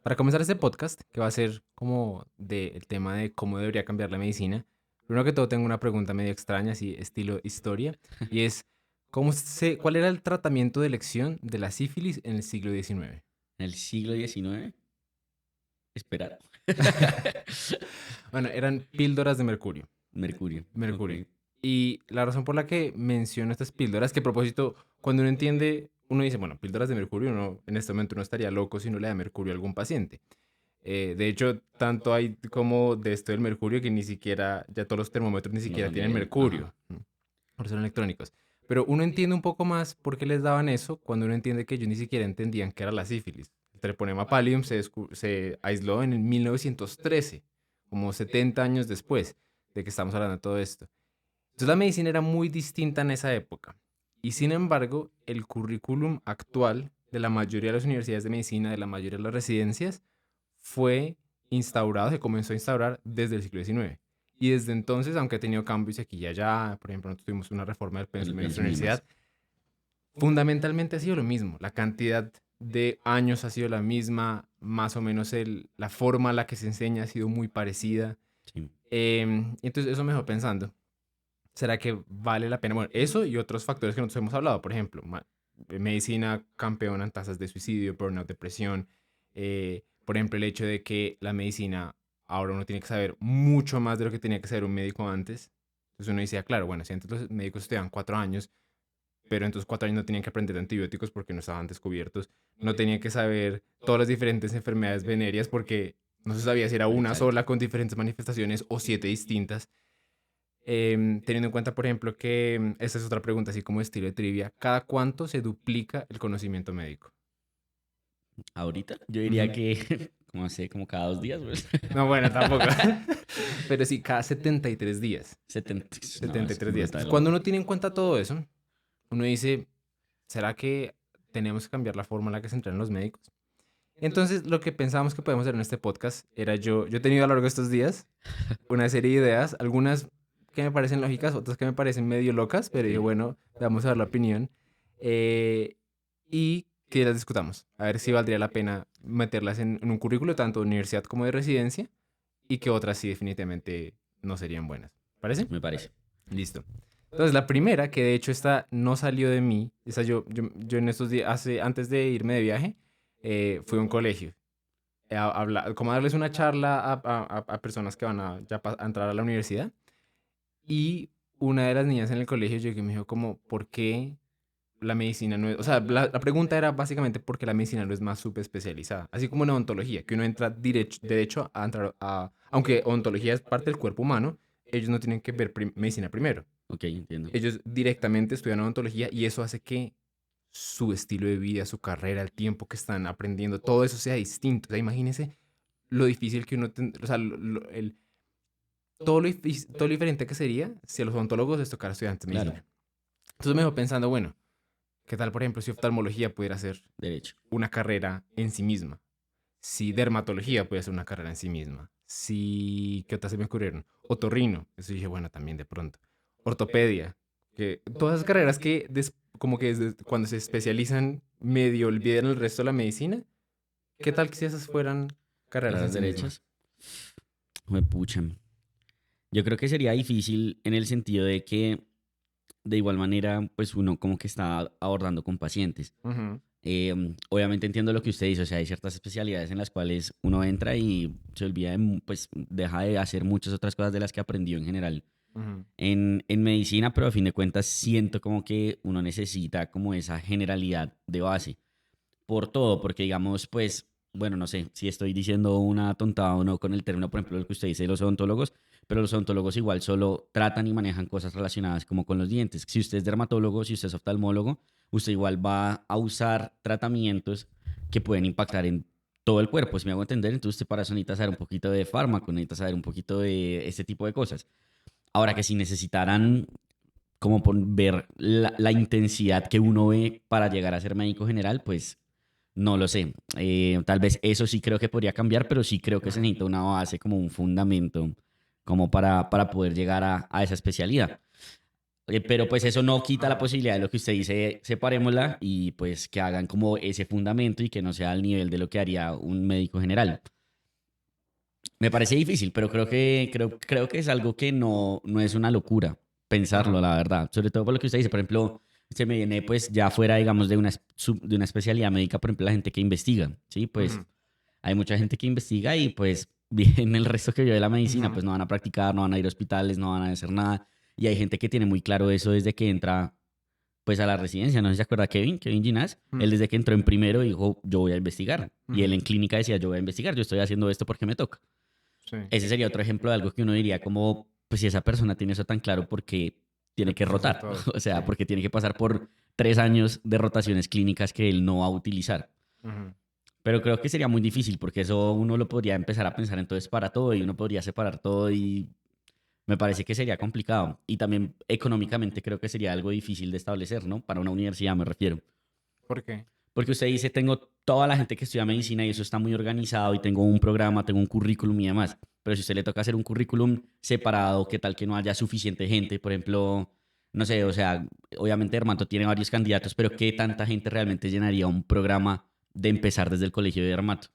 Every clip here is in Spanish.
Para comenzar este podcast, que va a ser como del tema de cómo debería cambiar la medicina, primero que todo tengo una pregunta medio extraña, así estilo historia, y es, ¿cuál era el tratamiento de elección de la sífilis en el siglo XIX? En el siglo XIX, esperar. Bueno, eran píldoras de mercurio. Mercurio, ok. Mercurio. Y la razón por la que menciono estas píldoras, que a propósito, cuando uno entiende, uno dice, bueno, píldoras de mercurio, uno, en este momento no estaría loco si no le da mercurio a algún paciente. De hecho, tanto hay como de esto del mercurio que ni siquiera, ya todos los termómetros ni No siquiera son tienen de... Ajá. mercurio, por son electrónicos. Pero uno entiende un poco más por qué les daban eso cuando uno entiende que ellos ni siquiera entendían qué era la sífilis. El Treponema pallidum se aisló en el 1913, como 70 años después de que estamos hablando de todo esto. Entonces la medicina era muy distinta en esa época. Y sin embargo, el currículum actual de la mayoría de las universidades de medicina, de la mayoría de las residencias, fue instaurado, se comenzó a instaurar desde el siglo XIX. Y desde entonces, aunque ha tenido cambios aquí y allá, por ejemplo, nosotros tuvimos una reforma del El pensum en nuestra pensum y demás. universidad, fundamentalmente ha sido lo mismo. La cantidad de años ha sido la misma, más o menos la forma en la que se enseña ha sido muy parecida. Sí. Entonces eso me dejó pensando, ¿será que vale la pena? Bueno, eso y otros factores que nosotros hemos hablado, por ejemplo, medicina campeona en tasas de suicidio, burnout, depresión. Por ejemplo, el hecho de que la medicina ahora uno tiene que saber mucho más de lo que tenía que saber un médico antes. Entonces uno decía, claro, bueno, si antes los médicos estudiaban 4 años, pero en esos 4 años no tenían que aprender antibióticos porque no estaban descubiertos, no tenían que saber todas las diferentes enfermedades venéreas porque no se sabía si era una Exacto. sola con diferentes manifestaciones o 7 distintas. Teniendo en cuenta, por ejemplo, que esta es otra pregunta, así como estilo de trivia, ¿cada cuánto se duplica el conocimiento médico? Ahorita yo diría Ujú. que, como sé, como cada 2 días, pues. No, bueno, tampoco. Pero sí, cada 73 días. 70. No, setenta y es tres días. Entonces, brutal. cuando uno tiene en cuenta todo eso, uno dice, ¿será que tenemos que cambiar la forma en la que se entrenan los médicos? Entonces, lo que pensábamos que podemos hacer en este podcast era yo he tenido a lo largo de estos días una serie de ideas, algunas que me parecen lógicas, otras que me parecen medio locas, pero yo, Sí. bueno, vamos a dar la opinión eh, y que las discutamos. A ver si valdría la pena meterlas en un currículo, tanto de universidad como de residencia, y que otras sí definitivamente no serían buenas. ¿Parece? Me parece. Listo. Entonces, la primera, que de hecho esta no salió de mí, esa yo en estos días, antes de irme de viaje, fui a un colegio como darles una charla a personas que van a entrar a la universidad. Y una de las niñas en el colegio llegó y me dijo como, ¿por qué la medicina no es? O sea, la pregunta era básicamente por qué la medicina no es más subespecializada. Así como en odontología, que uno entra derecho a entrar aunque odontología es parte del cuerpo humano, ellos no tienen que ver medicina primero. Ok, entiendo. Ellos directamente estudian odontología y eso hace que su estilo de vida, su carrera, el tiempo que están aprendiendo, todo eso sea distinto. O sea, imagínense lo difícil que uno, o sea, todo lo diferente que sería si a los odontólogos les tocara estudiar de Claro, medicina. Entonces me dejó pensando, bueno, ¿qué tal, por ejemplo, si oftalmología pudiera ser derecho. una carrera en sí misma? Si dermatología puede ser una carrera en sí misma. Si, ¿qué otras se me ocurrieron? Otorrino, eso dije, bueno, también de pronto. Ortopedia, que todas esas carreras que como que cuando se especializan medio olvidan el resto de la medicina. ¿Qué tal que si esas fueran carreras en Carreras sí mismas? derechas. Me puchan. Yo creo que sería difícil en el sentido de que, de igual manera, pues uno como que está abordando con pacientes. Ujú, Obviamente entiendo lo que usted dice, o sea, hay ciertas especialidades en las cuales uno entra y se olvida pues deja de hacer muchas otras cosas de las que aprendió en general ujú. en medicina, pero a fin de cuentas siento como que uno necesita como esa generalidad de base por todo, porque digamos, pues, bueno, no sé si estoy diciendo una tontada o no con el término, por ejemplo, lo que usted dice de los odontólogos, pero los odontólogos igual solo tratan y manejan cosas relacionadas como con los dientes. Si usted es dermatólogo, si usted es oftalmólogo, usted igual va a usar tratamientos que pueden impactar en todo el cuerpo, si me hago entender. Entonces usted para eso necesita saber un poquito de fármaco, necesita saber un poquito de este tipo de cosas. Ahora que si necesitaran como por ver la intensidad que uno ve para llegar a ser médico general, pues no lo sé. Tal vez eso sí creo que podría cambiar, pero sí creo que se necesita una base, como un fundamento, como para poder llegar a esa especialidad. Pero pues eso no quita la posibilidad de lo que usted dice, separémosla y pues que hagan como ese fundamento y que no sea al nivel de lo que haría un médico general. Me parece difícil, pero creo que es algo que no es una locura pensarlo, Ajá. la verdad. Sobre todo por lo que usted dice, por ejemplo, se me viene pues ya fuera, digamos, de una especialidad médica, por ejemplo, la gente que investiga, ¿sí? Pues Ujú, hay mucha gente que investiga y pues bien el resto que vio de la medicina, ujú, pues no van a practicar, no van a ir a hospitales, no van a hacer nada. Y hay gente que tiene muy claro eso desde que entra pues a la residencia. No sé si se acuerda Kevin Ginás. Él ujú, desde que entró en primero dijo, yo voy a investigar. Y él ujú. en clínica decía, yo voy a investigar, yo estoy haciendo esto porque me toca. Sí, Ese sería otro ejemplo de algo que uno diría como, pues si esa persona tiene eso tan claro, ¿por qué tiene le que puse a hacer rotar? todo. O Sí. sea, porque tiene que pasar por 3 años de rotaciones clínicas que él no va a utilizar. Ujú. Pero creo que sería muy difícil porque eso uno lo podría empezar a pensar entonces para todo y uno podría separar todo y me parece que sería complicado. Y también económicamente creo que sería algo difícil de establecer, ¿no? Para una universidad me refiero. ¿Por qué? Porque usted dice, tengo toda la gente que estudia medicina y eso está muy organizado y tengo un programa, tengo un currículum y demás. Pero si a usted le toca hacer un currículum separado, ¿qué tal que no haya suficiente gente? Por ejemplo, no sé, o sea, obviamente Hermanto tiene varios candidatos, pero ¿qué tanta gente realmente llenaría un programa de empezar desde el colegio de Hermato?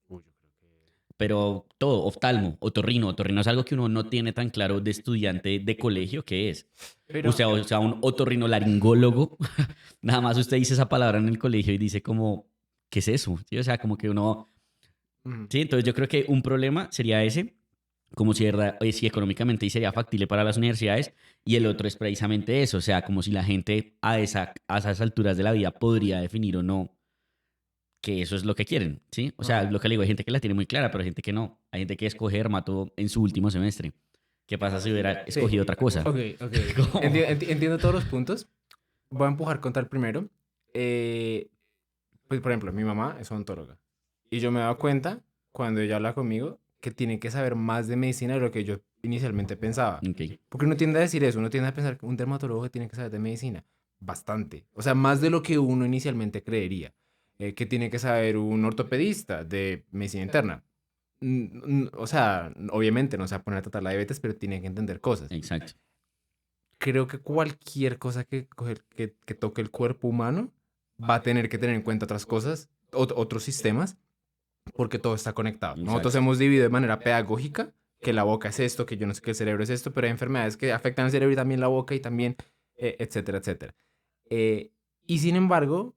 Uy, yo creo que... Pero todo, oftalmo, otorrino. Otorrino es algo que uno no tiene tan claro de estudiante de colegio que es. Pero... O sea, un otorrinolaringólogo, nada más usted dice esa palabra en el colegio y dice como, ¿qué es eso? ¿Sí? O sea, como que uno... ujú. Sí, entonces yo creo que un problema sería ese, como si, si económicamente y sería factible para las universidades, y el otro es precisamente eso, o sea, como si la gente a esas alturas de la vida podría definir o no que eso es lo que quieren, ¿sí? O sea, Ajá. lo que le digo, hay gente que la tiene muy clara, pero hay gente que no. Hay gente que escoge dermato en su último semestre. ¿Qué pasa si hubiera Sí, escogido otra cosa? ok, ok. ¿Cómo? Entiendo todos los puntos. Voy a empujar contra el primero. Eh, pues, por ejemplo, mi mamá es odontóloga. Y yo me he dado cuenta, cuando ella habla conmigo, que tiene que saber más de medicina de lo que yo inicialmente pensaba. Ok, Porque uno tiende a decir eso, uno tiende a pensar que un dermatólogo que tiene que saber de medicina. Bastante. O sea, más de lo que uno inicialmente creería. Que tiene que saber un ortopedista de medicina interna. O sea, obviamente no se va a poner a tratar la diabetes, pero tiene que entender cosas. exacto. Creo que cualquier cosa que toque el cuerpo humano va a tener que tener en cuenta otras cosas, otros sistemas, porque todo está conectado. Nosotros Exacto. hemos dividido de manera pedagógica que la boca es esto, que yo no sé que el cerebro es esto, pero hay enfermedades que afectan al cerebro y también la boca y también, etcétera, etcétera. Y sin embargo,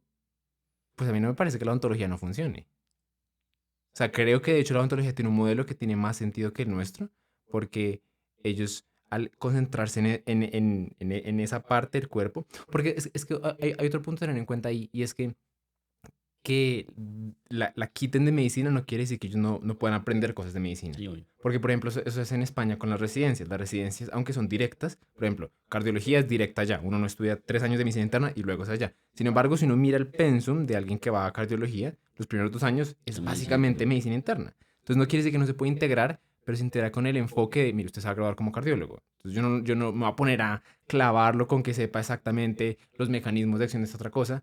pues a mí no me parece que la ontología no funcione. O sea, creo que de hecho la ontología tiene un modelo que tiene más sentido que el nuestro, porque ellos al concentrarse en esa parte del cuerpo, porque es que hay otro punto a tener en cuenta ahí, y es que la quiten de medicina no quiere decir que ellos no puedan aprender cosas de medicina. Sí, obvio. Porque, por ejemplo, eso es en España con las residencias. Las residencias, aunque son directas, por ejemplo, cardiología es directa ya. Uno no estudia 3 años de medicina interna y luego es allá. Sin embargo, si uno mira el pensum de alguien que va a cardiología, los primeros 2 años Es es medicina básicamente interna. medicina interna. Entonces, no quiere decir que no se puede integrar, pero se integra con el enfoque de, mire, usted se va a graduar como cardiólogo. Entonces, yo no me voy a poner a clavarlo con que sepa exactamente los mecanismos de acción de esta otra cosa,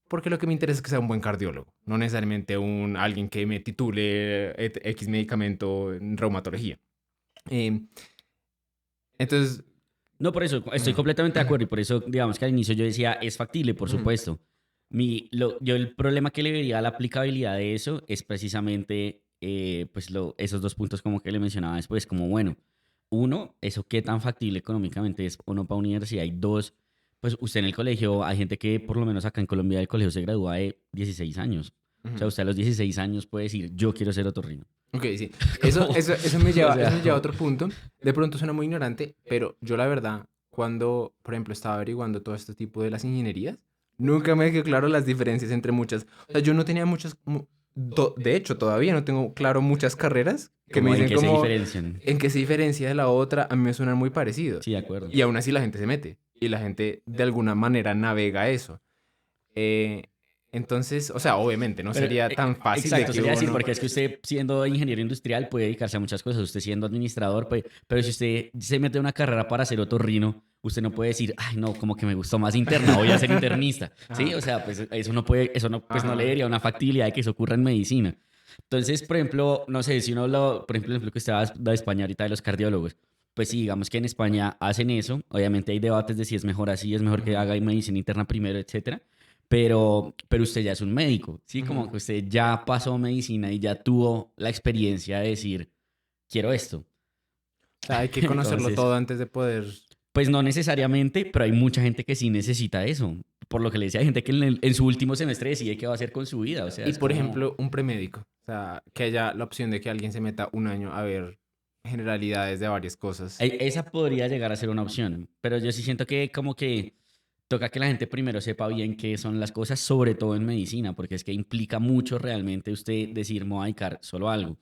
porque lo que me interesa es que sea un buen cardiólogo, no necesariamente alguien que me titule X medicamento en reumatología. Eh, entonces, No, por eso estoy ujú, completamente de acuerdo y por eso, digamos que al inicio yo decía, es factible, por ujú, supuesto. Yo el problema que le vería a la aplicabilidad de eso es precisamente, pues, esos dos puntos como que le mencionaba después, como, bueno, uno, eso qué tan factible económicamente es o no para universidad, y dos, pues usted en el colegio, hay gente que por lo menos acá en Colombia el colegio se gradúa de 16 años. O sea, ujú. usted a los 16 años puede decir, yo quiero ser otorrino. Ok, sí. Eso, Como, eso, eso me o lleva, eso sea, me lleva a otro punto. De pronto suena muy ignorante, pero yo la verdad, cuando, por ejemplo, estaba averiguando todo este tipo de las ingenierías, nunca me quedó claro las diferencias entre muchas. O sea, yo no tenía muchas, de hecho, todavía no tengo claro muchas carreras que me como en dicen qué se como diferencian. en qué se diferencia de la otra, a mí me suenan muy parecidos. Sí, de acuerdo. Y aún así la gente se mete y la gente de alguna manera navega eso. Eh, entonces, o sea, obviamente no Pero, sería tan fácil de exacto, que sería decir, uno... porque es que usted siendo ingeniero industrial puede dedicarse a muchas cosas, usted siendo administrador, pues, pero si usted se mete a una carrera para ser otorrino, usted no puede decir, ay, no, como que me gustó más interna, voy a ser internista, ¿sí? Ajá, O sea, pues eso no puede, eso no, pues no le ajá. daría una factibilidad de que eso ocurra en medicina. Entonces, por ejemplo, no sé, si uno habla, por ejemplo, el ejemplo que usted da de España ahorita de los cardiólogos, pues sí, digamos que en España hacen eso. Obviamente hay debates de si es mejor así, es mejor que Ujú, haga medicina interna primero, etcétera. Pero usted ya es un médico, ¿sí? Como ujú. que usted ya pasó medicina y ya tuvo la experiencia de decir, quiero esto. O sea, hay que conocerlo Entonces, todo antes de poder... pues no necesariamente, pero hay mucha gente que sí necesita eso. Por lo que le decía, hay gente que en su último semestre decide qué va a hacer con su vida. O sea, Y es por como... ejemplo, un premédico. O sea, que haya la opción de que alguien se meta un año a ver generalidades de varias cosas. Esa podría llegar a ser una opción, pero yo sí siento que como que toca que la gente primero sepa bien qué son las cosas, sobre todo en medicina, porque es que implica mucho realmente usted decir, me voy a dedicar solo a algo.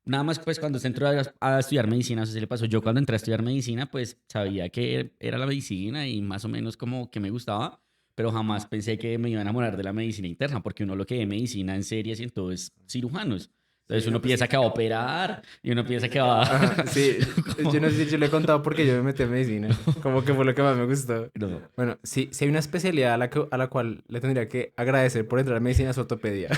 Nada más pues cuando usted entró a estudiar medicina, eso se le pasó. Yo cuando entré a estudiar medicina, pues sabía que era la medicina y más o menos como que me gustaba, pero jamás pensé que me iba a enamorar de la medicina interna, porque uno lo que ve medicina en series y en todo es cirujanos. Sí, Entonces no, uno pues... piensa que va a operar y uno piensa que va... Ajá, sí, yo como- no sé si yo le he contado porque yo me metí en medicina. Como que fue lo que más me gustó. No. Bueno, sí, sí hay una especialidad a la cual le tendría que agradecer por entrar a medicina, es ortopedia.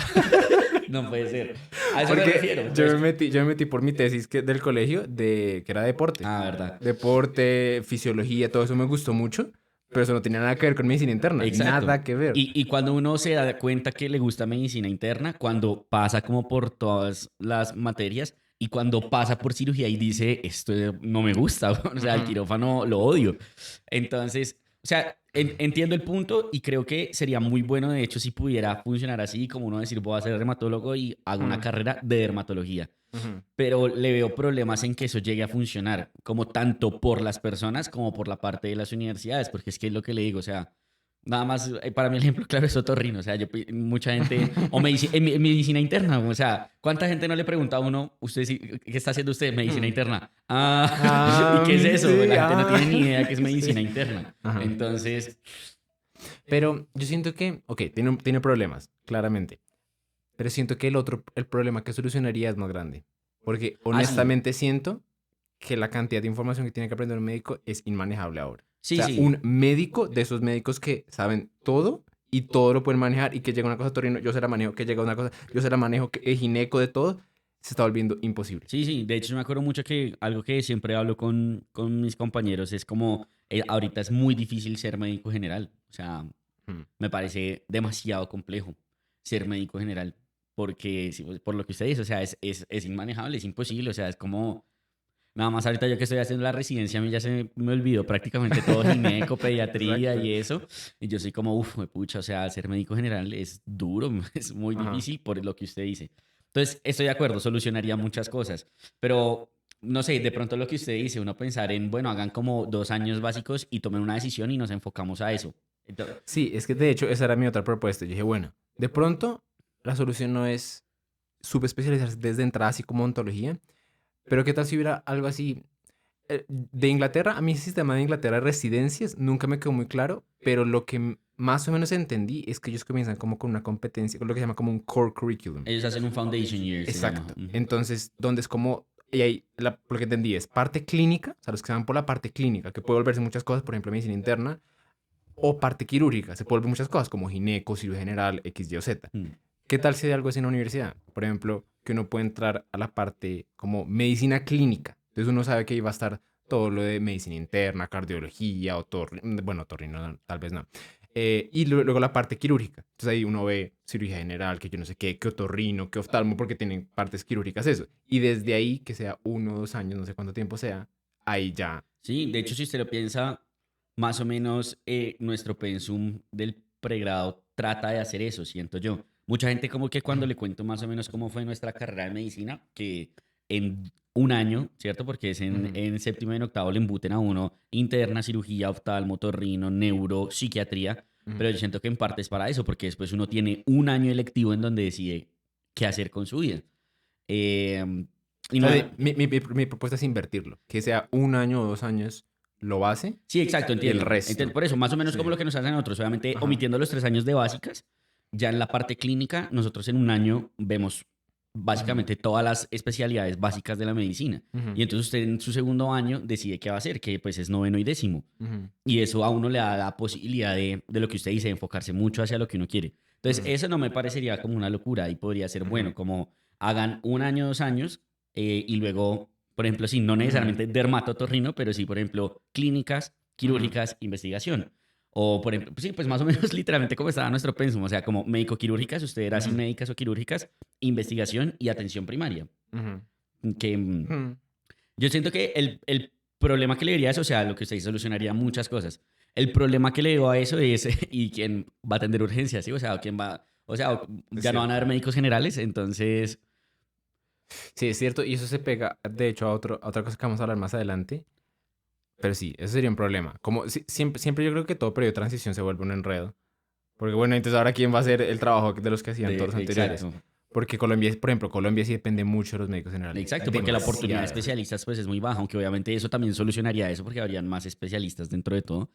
No puede ser. A eso me Porque refiero. Entonces, yo me metí por mi tesis del colegio que era deporte. verdad. Deporte, fisiología, todo eso me gustó mucho, pero eso no tenía nada que ver con medicina interna, Exacto. nada que ver. Y cuando uno se da cuenta que le gusta medicina interna, cuando pasa como por todas las materias y cuando pasa por cirugía y dice, esto no me gusta, o sea, el Ujú, quirófano lo odio. Entonces, o sea, entiendo el punto y creo que sería muy bueno, de hecho, si pudiera funcionar así, como uno decir, voy a ser dermatólogo y hago una ujú, carrera de dermatología. ujú. Pero le veo problemas en que eso llegue a funcionar, como tanto por las personas como por la parte de las universidades, porque es que es lo que le digo, o sea, nada más, para mí el ejemplo claro es otorrino, o sea, mucha gente, o en medicina interna, o sea, ¿cuánta gente no le pregunta a uno, usted, qué está haciendo usted? Medicina Hmm. interna. Ah, ¿y Ah, qué es eso? sí, La gente no tiene ni idea qué es sí. medicina interna. Ajá. Entonces, Pero yo siento que, ok, tiene problemas, claramente. Pero siento que el problema que solucionaría es más grande. Porque sí, honestamente siento que la cantidad de información que tiene que aprender un médico es inmanejable ahora. O sí, sea, sí. un médico de esos médicos que saben todo y todo lo pueden manejar y que llega una cosa torrino, yo se la manejo, que llega una cosa, yo se la manejo, que es gineco de todo, se está volviendo imposible. Sí, sí, de hecho yo me acuerdo mucho que algo que siempre hablo con mis compañeros es como ahorita es muy difícil ser médico general, o sea, Hmm. me parece demasiado complejo ser médico general, porque sí, pues, por lo que usted dice, o sea, es inmanejable, es imposible, o sea, es como, nada más ahorita yo que estoy haciendo la residencia, a mí ya se me olvidó prácticamente todo gineco, pediatría Exacto. y eso, y yo soy como, uff, pucha, o sea, ser médico general es duro, es muy Ajá. difícil por lo que usted dice. Entonces, estoy de acuerdo, solucionaría muchas cosas, pero no sé, de pronto lo que usted dice, uno pensar en, bueno, hagan como 2 años básicos y tomen una decisión y nos enfocamos a eso. Sí, es que de hecho esa era mi otra propuesta. Yo dije, bueno, de pronto la solución no es subespecializarse desde entrada, así como ontología, pero ¿qué tal si hubiera algo así? De Inglaterra, a mí el sistema de Inglaterra de residencias nunca me quedó muy claro, pero lo que más o menos entendí es que ellos comienzan como con una competencia, con lo que se llama como un core curriculum. Ellos hacen un foundation year, se llama. Exacto. Ujú. Entonces, donde es como, y ahí lo que entendí es parte clínica, o sea, los que se van por la parte clínica, que puede volverse muchas cosas, por ejemplo, medicina interna, o parte quirúrgica, se puede volver muchas cosas, como gineco, cirugía general, X, Y o Z. Mm. ¿Qué tal si hay algo así en la universidad? Por ejemplo, que uno puede entrar a la parte como medicina clínica. Entonces uno sabe que ahí va a estar todo lo de medicina interna, cardiología, bueno, otorrino tal vez no. Y luego la parte quirúrgica. Entonces ahí uno ve cirugía general, que yo no sé qué, que otorrino, que oftalmo, porque tienen partes quirúrgicas, eso. Y desde ahí, que sea 1 o 2 años, no sé cuánto tiempo sea, ahí ya. Sí, de hecho, si usted lo piensa, más o menos nuestro pensum del pregrado trata de hacer eso, siento yo. Mucha gente como que cuando le cuento más o menos cómo fue nuestra carrera de medicina, que en un año, ¿cierto? Porque es Ujú, en séptimo y en octavo le embuten a uno interna, cirugía, oftalmo, otorrino, neuro, psiquiatría, ujú. pero yo siento que en parte es para eso, porque después uno tiene un año electivo en donde decide qué hacer con su vida. Eh, y O no, sea, mi propuesta es invertirlo, que sea 1 año o 2 años lo base sí, exacto, y el entiendo. resto. Por eso, más o menos como Sí. lo que nos hacen a nosotros, obviamente Ajá. omitiendo los 3 años de básicas, ya en la parte clínica, nosotros en un año vemos Ujú, básicamente todas las especialidades básicas de la medicina. ujú, Y entonces usted en su segundo año decide qué va a hacer, que pues es noveno y décimo. ujú, Y eso a uno le da la posibilidad de lo que usted dice, de enfocarse mucho hacia lo que uno quiere. Entonces, ujú, eso no me parecería como una locura y podría ser ujú. bueno, como hagan un año, 2 años y luego Por ejemplo, sí, no necesariamente dermatotorrino, pero sí, por ejemplo, clínicas, quirúrgicas, investigación. O, por ejemplo, sí, pues más o menos literalmente como estaba nuestro pensum, o sea, como médico-quirúrgicas, usted era así, médicas o quirúrgicas, investigación y atención primaria. Ujú. Que Mm. yo siento que el problema que le diría a eso, o sea, lo que usted solucionaría muchas cosas. El problema que le digo a eso es, ¿y quién va a atender urgencias? ¿Sí? O sea, ¿quién va? O sea, Es ya no van a cierto. haber médicos generales, entonces, Sí, es cierto, y eso se pega, de hecho, a otra cosa que vamos a hablar más adelante. Pero sí, eso sería un problema. Como siempre yo creo que todo periodo de transición se vuelve un enredo. Porque bueno, entonces ahora quién va a hacer el trabajo de los que hacían todos los anteriores. exacto, Porque Colombia, por ejemplo, Colombia sí depende mucho de los médicos generales. exacto, porque la oportunidad de Demasiado. especialistas pues es muy baja, aunque obviamente eso también solucionaría eso porque habrían más especialistas dentro de todo.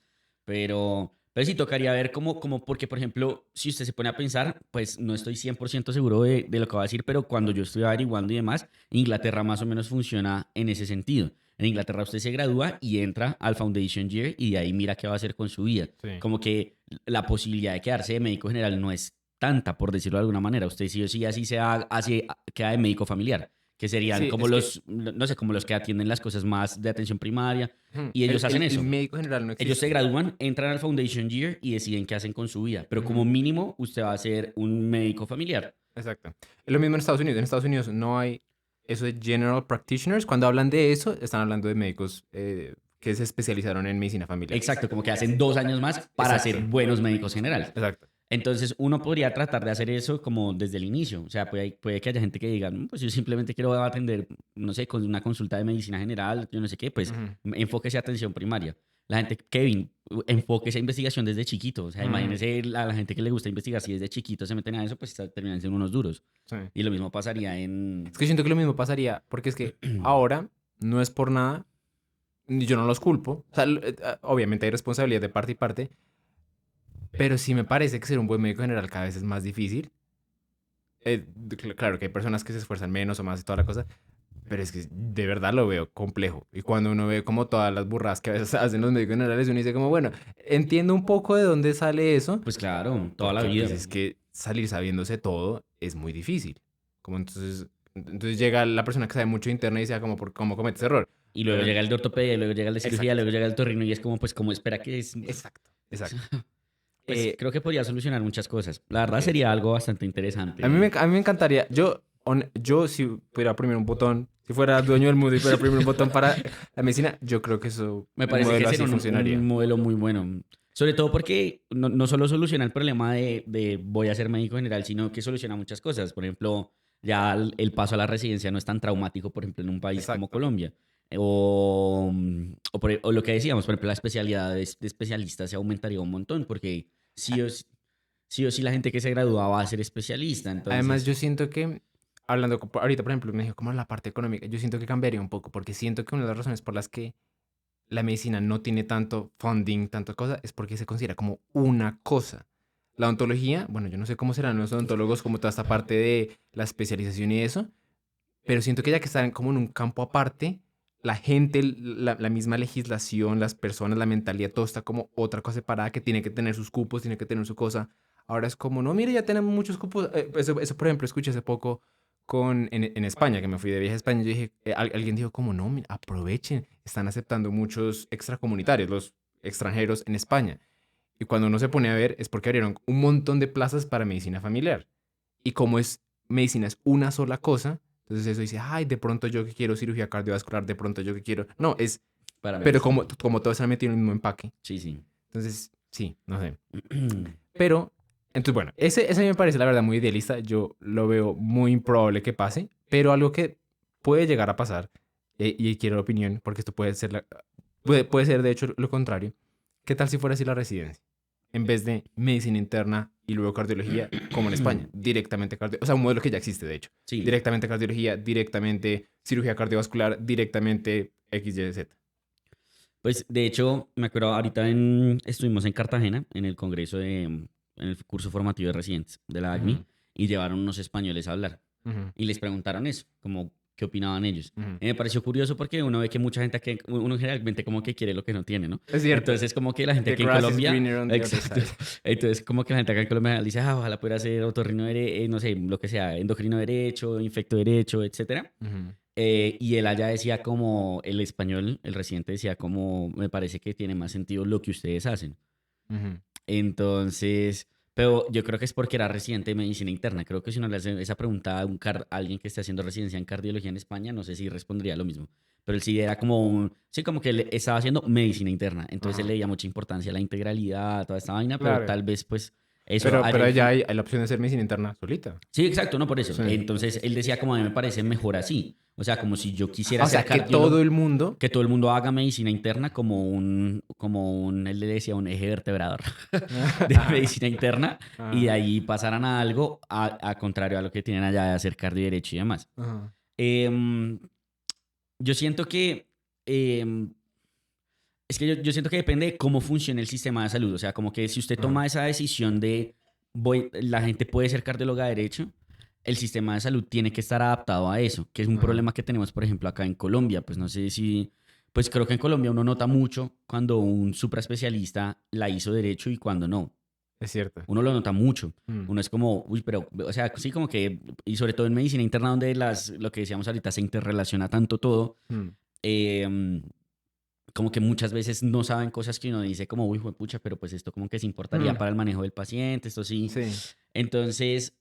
Pero sí tocaría ver cómo, porque por ejemplo, si usted se pone a pensar, pues no estoy 100% seguro de lo que va a decir, pero cuando yo estoy averiguando y demás, Inglaterra más o menos funciona en ese sentido. En Inglaterra usted se gradúa y entra al Foundation Year y de ahí mira qué va a hacer con su vida. Sí. Como que la posibilidad de quedarse de médico general no es tanta, por decirlo de alguna manera. Usted sí o sí así sea, así queda de médico familiar, que serían Sí, como es que los, no sé, como los que atienden las cosas más de atención primaria. ujú, Y ellos hacen el eso. médico general no Ellos se existe. gradúan, entran al Foundation Year y deciden qué hacen con su vida. Pero como Ujú, mínimo, usted va a ser un médico familiar. exacto. Es lo mismo en Estados Unidos. En Estados Unidos no hay eso de general practitioners. Cuando hablan de eso, están hablando de médicos que se especializaron en medicina familiar. Exacto, como que hacen 2 años más para ser Exacto. buenos médicos generales. Exacto. Entonces, uno podría tratar de hacer eso como desde el inicio. O sea, puede que haya gente que diga, "No, pues yo simplemente quiero atender, no sé, con una consulta de medicina general, yo no sé qué, pues Ujú, enfóquese a atención primaria. La gente, Kevin, enfóquese a investigación desde chiquito. O sea, ujú, imagínese a la gente que le gusta investigar, si desde chiquito se meten a eso, pues terminan siendo unos duros. sí. Y lo mismo pasaría en... Es que siento que lo mismo pasaría, porque es que ahora no es por nada, yo no los culpo. O sea, obviamente hay responsabilidad de parte y parte, pero sí me parece que ser un buen médico general cada vez es más difícil. Claro que hay personas que se esfuerzan menos o más y toda la cosa, pero es que de verdad lo veo complejo. Y cuando uno ve como todas las burradas que a veces hacen los médicos generales, uno dice como, bueno, entiendo un poco de dónde sale eso, Pues claro, toda la porque pues vida. es que salir sabiéndose todo es muy difícil. Como entonces llega la persona que sabe mucho de internet y dice, como, ¿cómo cometes error? Y luego Pero, llega el de ortopedia, y luego llega el de cirugía, exacto, luego llega el torrino y es como, pues, como espera que es... exacto, exacto. Pues Eh, creo que podría solucionar muchas cosas. La verdad sí. sería algo bastante A mí, interesante. a mí me encantaría, yo si pudiera oprimir un botón, si fuera dueño del mundo y pudiera oprimir un botón para la medicina, yo creo que eso, Me un parece que modelo así sería un funcionaría. modelo muy bueno. Sobre todo porque no solo soluciona el problema de voy a ser médico general, sino que soluciona muchas cosas. Por ejemplo, ya el paso a la residencia no es tan traumático, por ejemplo, en un país como Exacto. Colombia. O lo que decíamos, por ejemplo, la especialidad de especialistas se aumentaría un montón, porque sí o sí, sí o sí la gente que se gradúa va a ser especialista. Además, Entonces, yo siento que, ahorita, por ejemplo, me dijo como la parte económica, yo siento que cambiaría un poco, porque siento que una de las razones por las que la medicina no tiene tanto funding, tanto cosa, es porque se considera como una cosa. La odontología, bueno, yo no sé cómo serán los odontólogos, como toda esta parte de la especialización y eso, pero siento que ya que están como en un campo aparte, la gente, la misma legislación, las personas, la mentalidad, todo está como otra cosa separada que tiene que tener sus cupos, tiene que tener su cosa. Ahora es como, no, mire, ya tenemos muchos cupos. Eso, por ejemplo, escuché hace poco en España, que me fui de viaje a España, yo dije, alguien dijo como, no, mira, aprovechen, están aceptando muchos extracomunitarios, los extranjeros en España. Y cuando uno se pone a ver, es porque abrieron un montón de plazas para medicina familiar. Y como medicina es una sola cosa, entonces eso dice, ay, de pronto yo que quiero cirugía cardiovascular, de pronto yo que quiero... No, para mí pero es... como todo se ha metido en el mismo empaque. Sí, sí. Entonces, sí, no sé. Pero, entonces, bueno, ese me parece la verdad muy idealista. Yo lo veo muy improbable que pase, pero algo que puede llegar a pasar, y quiero la opinión, porque esto puede ser, puede ser de hecho lo contrario. ¿Qué tal si fuera así la residencia? En vez de medicina interna y luego cardiología, como en España, directamente cardiología, o sea, un modelo que ya existe, de hecho. Sí, Directamente cardiología, directamente cirugía cardiovascular, directamente XYZ. pues de hecho, me acuerdo ahorita estuvimos en Cartagena en el congreso en el curso formativo de residentes de la Ujú, ACMI y llevaron unos españoles a hablar ujú, y les preguntaron eso, como qué opinaban ellos. ujú. Y me pareció curioso porque uno ve que mucha gente aquí, uno generalmente como que quiere lo que no tiene, ¿no? Es cierto. Entonces como que la gente The aquí en grass is Colombia, greener on the other exacto, side. entonces como que la gente acá en Colombia dice, ah, ojalá pudiera ser otorrino, no sé, lo que sea, endocrino derecho, infecto derecho, etcétera. Ujú. Y él allá decía como, el español, el residente decía como, me parece que tiene más sentido lo que ustedes hacen. Ujú. Entonces, pero yo creo que es porque era residente de medicina interna. Creo que si uno le hace esa pregunta a, a alguien que esté haciendo residencia en cardiología en España, no sé si respondería lo mismo. Pero él sí era como sí, como que él estaba haciendo medicina interna. Entonces él Ajá. le veía mucha importancia a la integralidad, toda esta vaina, pero Claro. tal vez pues eso Pero haya allá hay la opción de hacer medicina interna solita. Sí, exacto, no por eso. Sí. Entonces él decía como a mí me parece mejor así. O sea, como si yo quisiera O ser sea, que todo cardiólogo, el mundo. que todo el mundo haga medicina interna él le decía un eje vertebrador de medicina interna y de Ajá. ahí pasaran a algo a contrario a lo que tienen allá de hacer cardio y derecho y demás. Ajá. Em, yo siento que em, es que yo siento que depende de cómo funcione el sistema de salud. O sea, como que si usted Ajá. toma esa decisión de la gente puede ser cardióloga de derecho, el sistema de salud tiene que estar adaptado a eso, que es un Ajá. problema que tenemos, por ejemplo, acá en Colombia. Pues no sé si, pues creo que en Colombia uno nota mucho cuando un supraespecialista la hizo derecho y cuando no. Es cierto. Uno lo nota mucho. Mm. Uno es como, uy, pero, o sea, sí como que, y sobre todo en medicina interna, donde lo que decíamos ahorita se interrelaciona tanto todo. Mm. eh, Como que muchas veces no saben cosas que uno dice como, uy, pucha, pero pues esto como que se importaría Mm. para el manejo del paciente, esto sí. Sí. Entonces,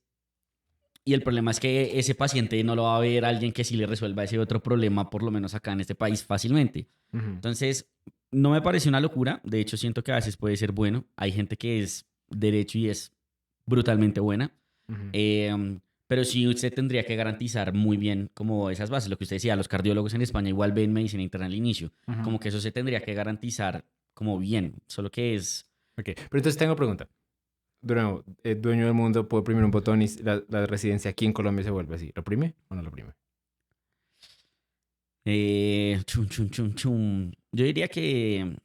y el problema es que ese paciente no lo va a ver alguien que sí le resuelva ese otro problema, por lo menos acá en este país, fácilmente. Ujú. Entonces, no me parece una locura, de hecho siento que a veces puede ser bueno. Hay gente que es derecho y es brutalmente buena. Ujú. Pero sí usted tendría que garantizar muy bien como esas bases, lo que usted decía, los cardiólogos en España igual ven medicina interna al inicio, Ujú. como que eso se tendría que garantizar como bien, solo que es, Ok. Pero entonces tengo pregunta. De nuevo, el dueño del mundo puede oprimir un botón y la residencia aquí en Colombia se vuelve así. ¿Lo oprime o no lo oprime? chum, chum, chum, chum. Yo diría que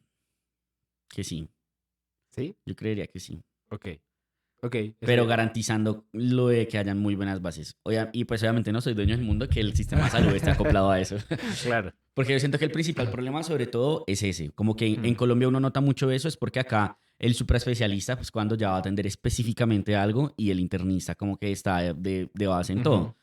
sí, ¿Sí? yo creería que sí, Ok. Ok. pero garantizando lo de que hayan muy buenas bases. Y pues obviamente no soy dueño del mundo, que el sistema de salud esté acoplado a eso. Claro. Porque yo siento que el principal problema, sobre todo, es ese. Como que en Mm. Colombia uno nota mucho eso, es porque acá el supraespecialista, pues cuando ya va a atender específicamente algo, y el internista como que está de base en Ujú. todo.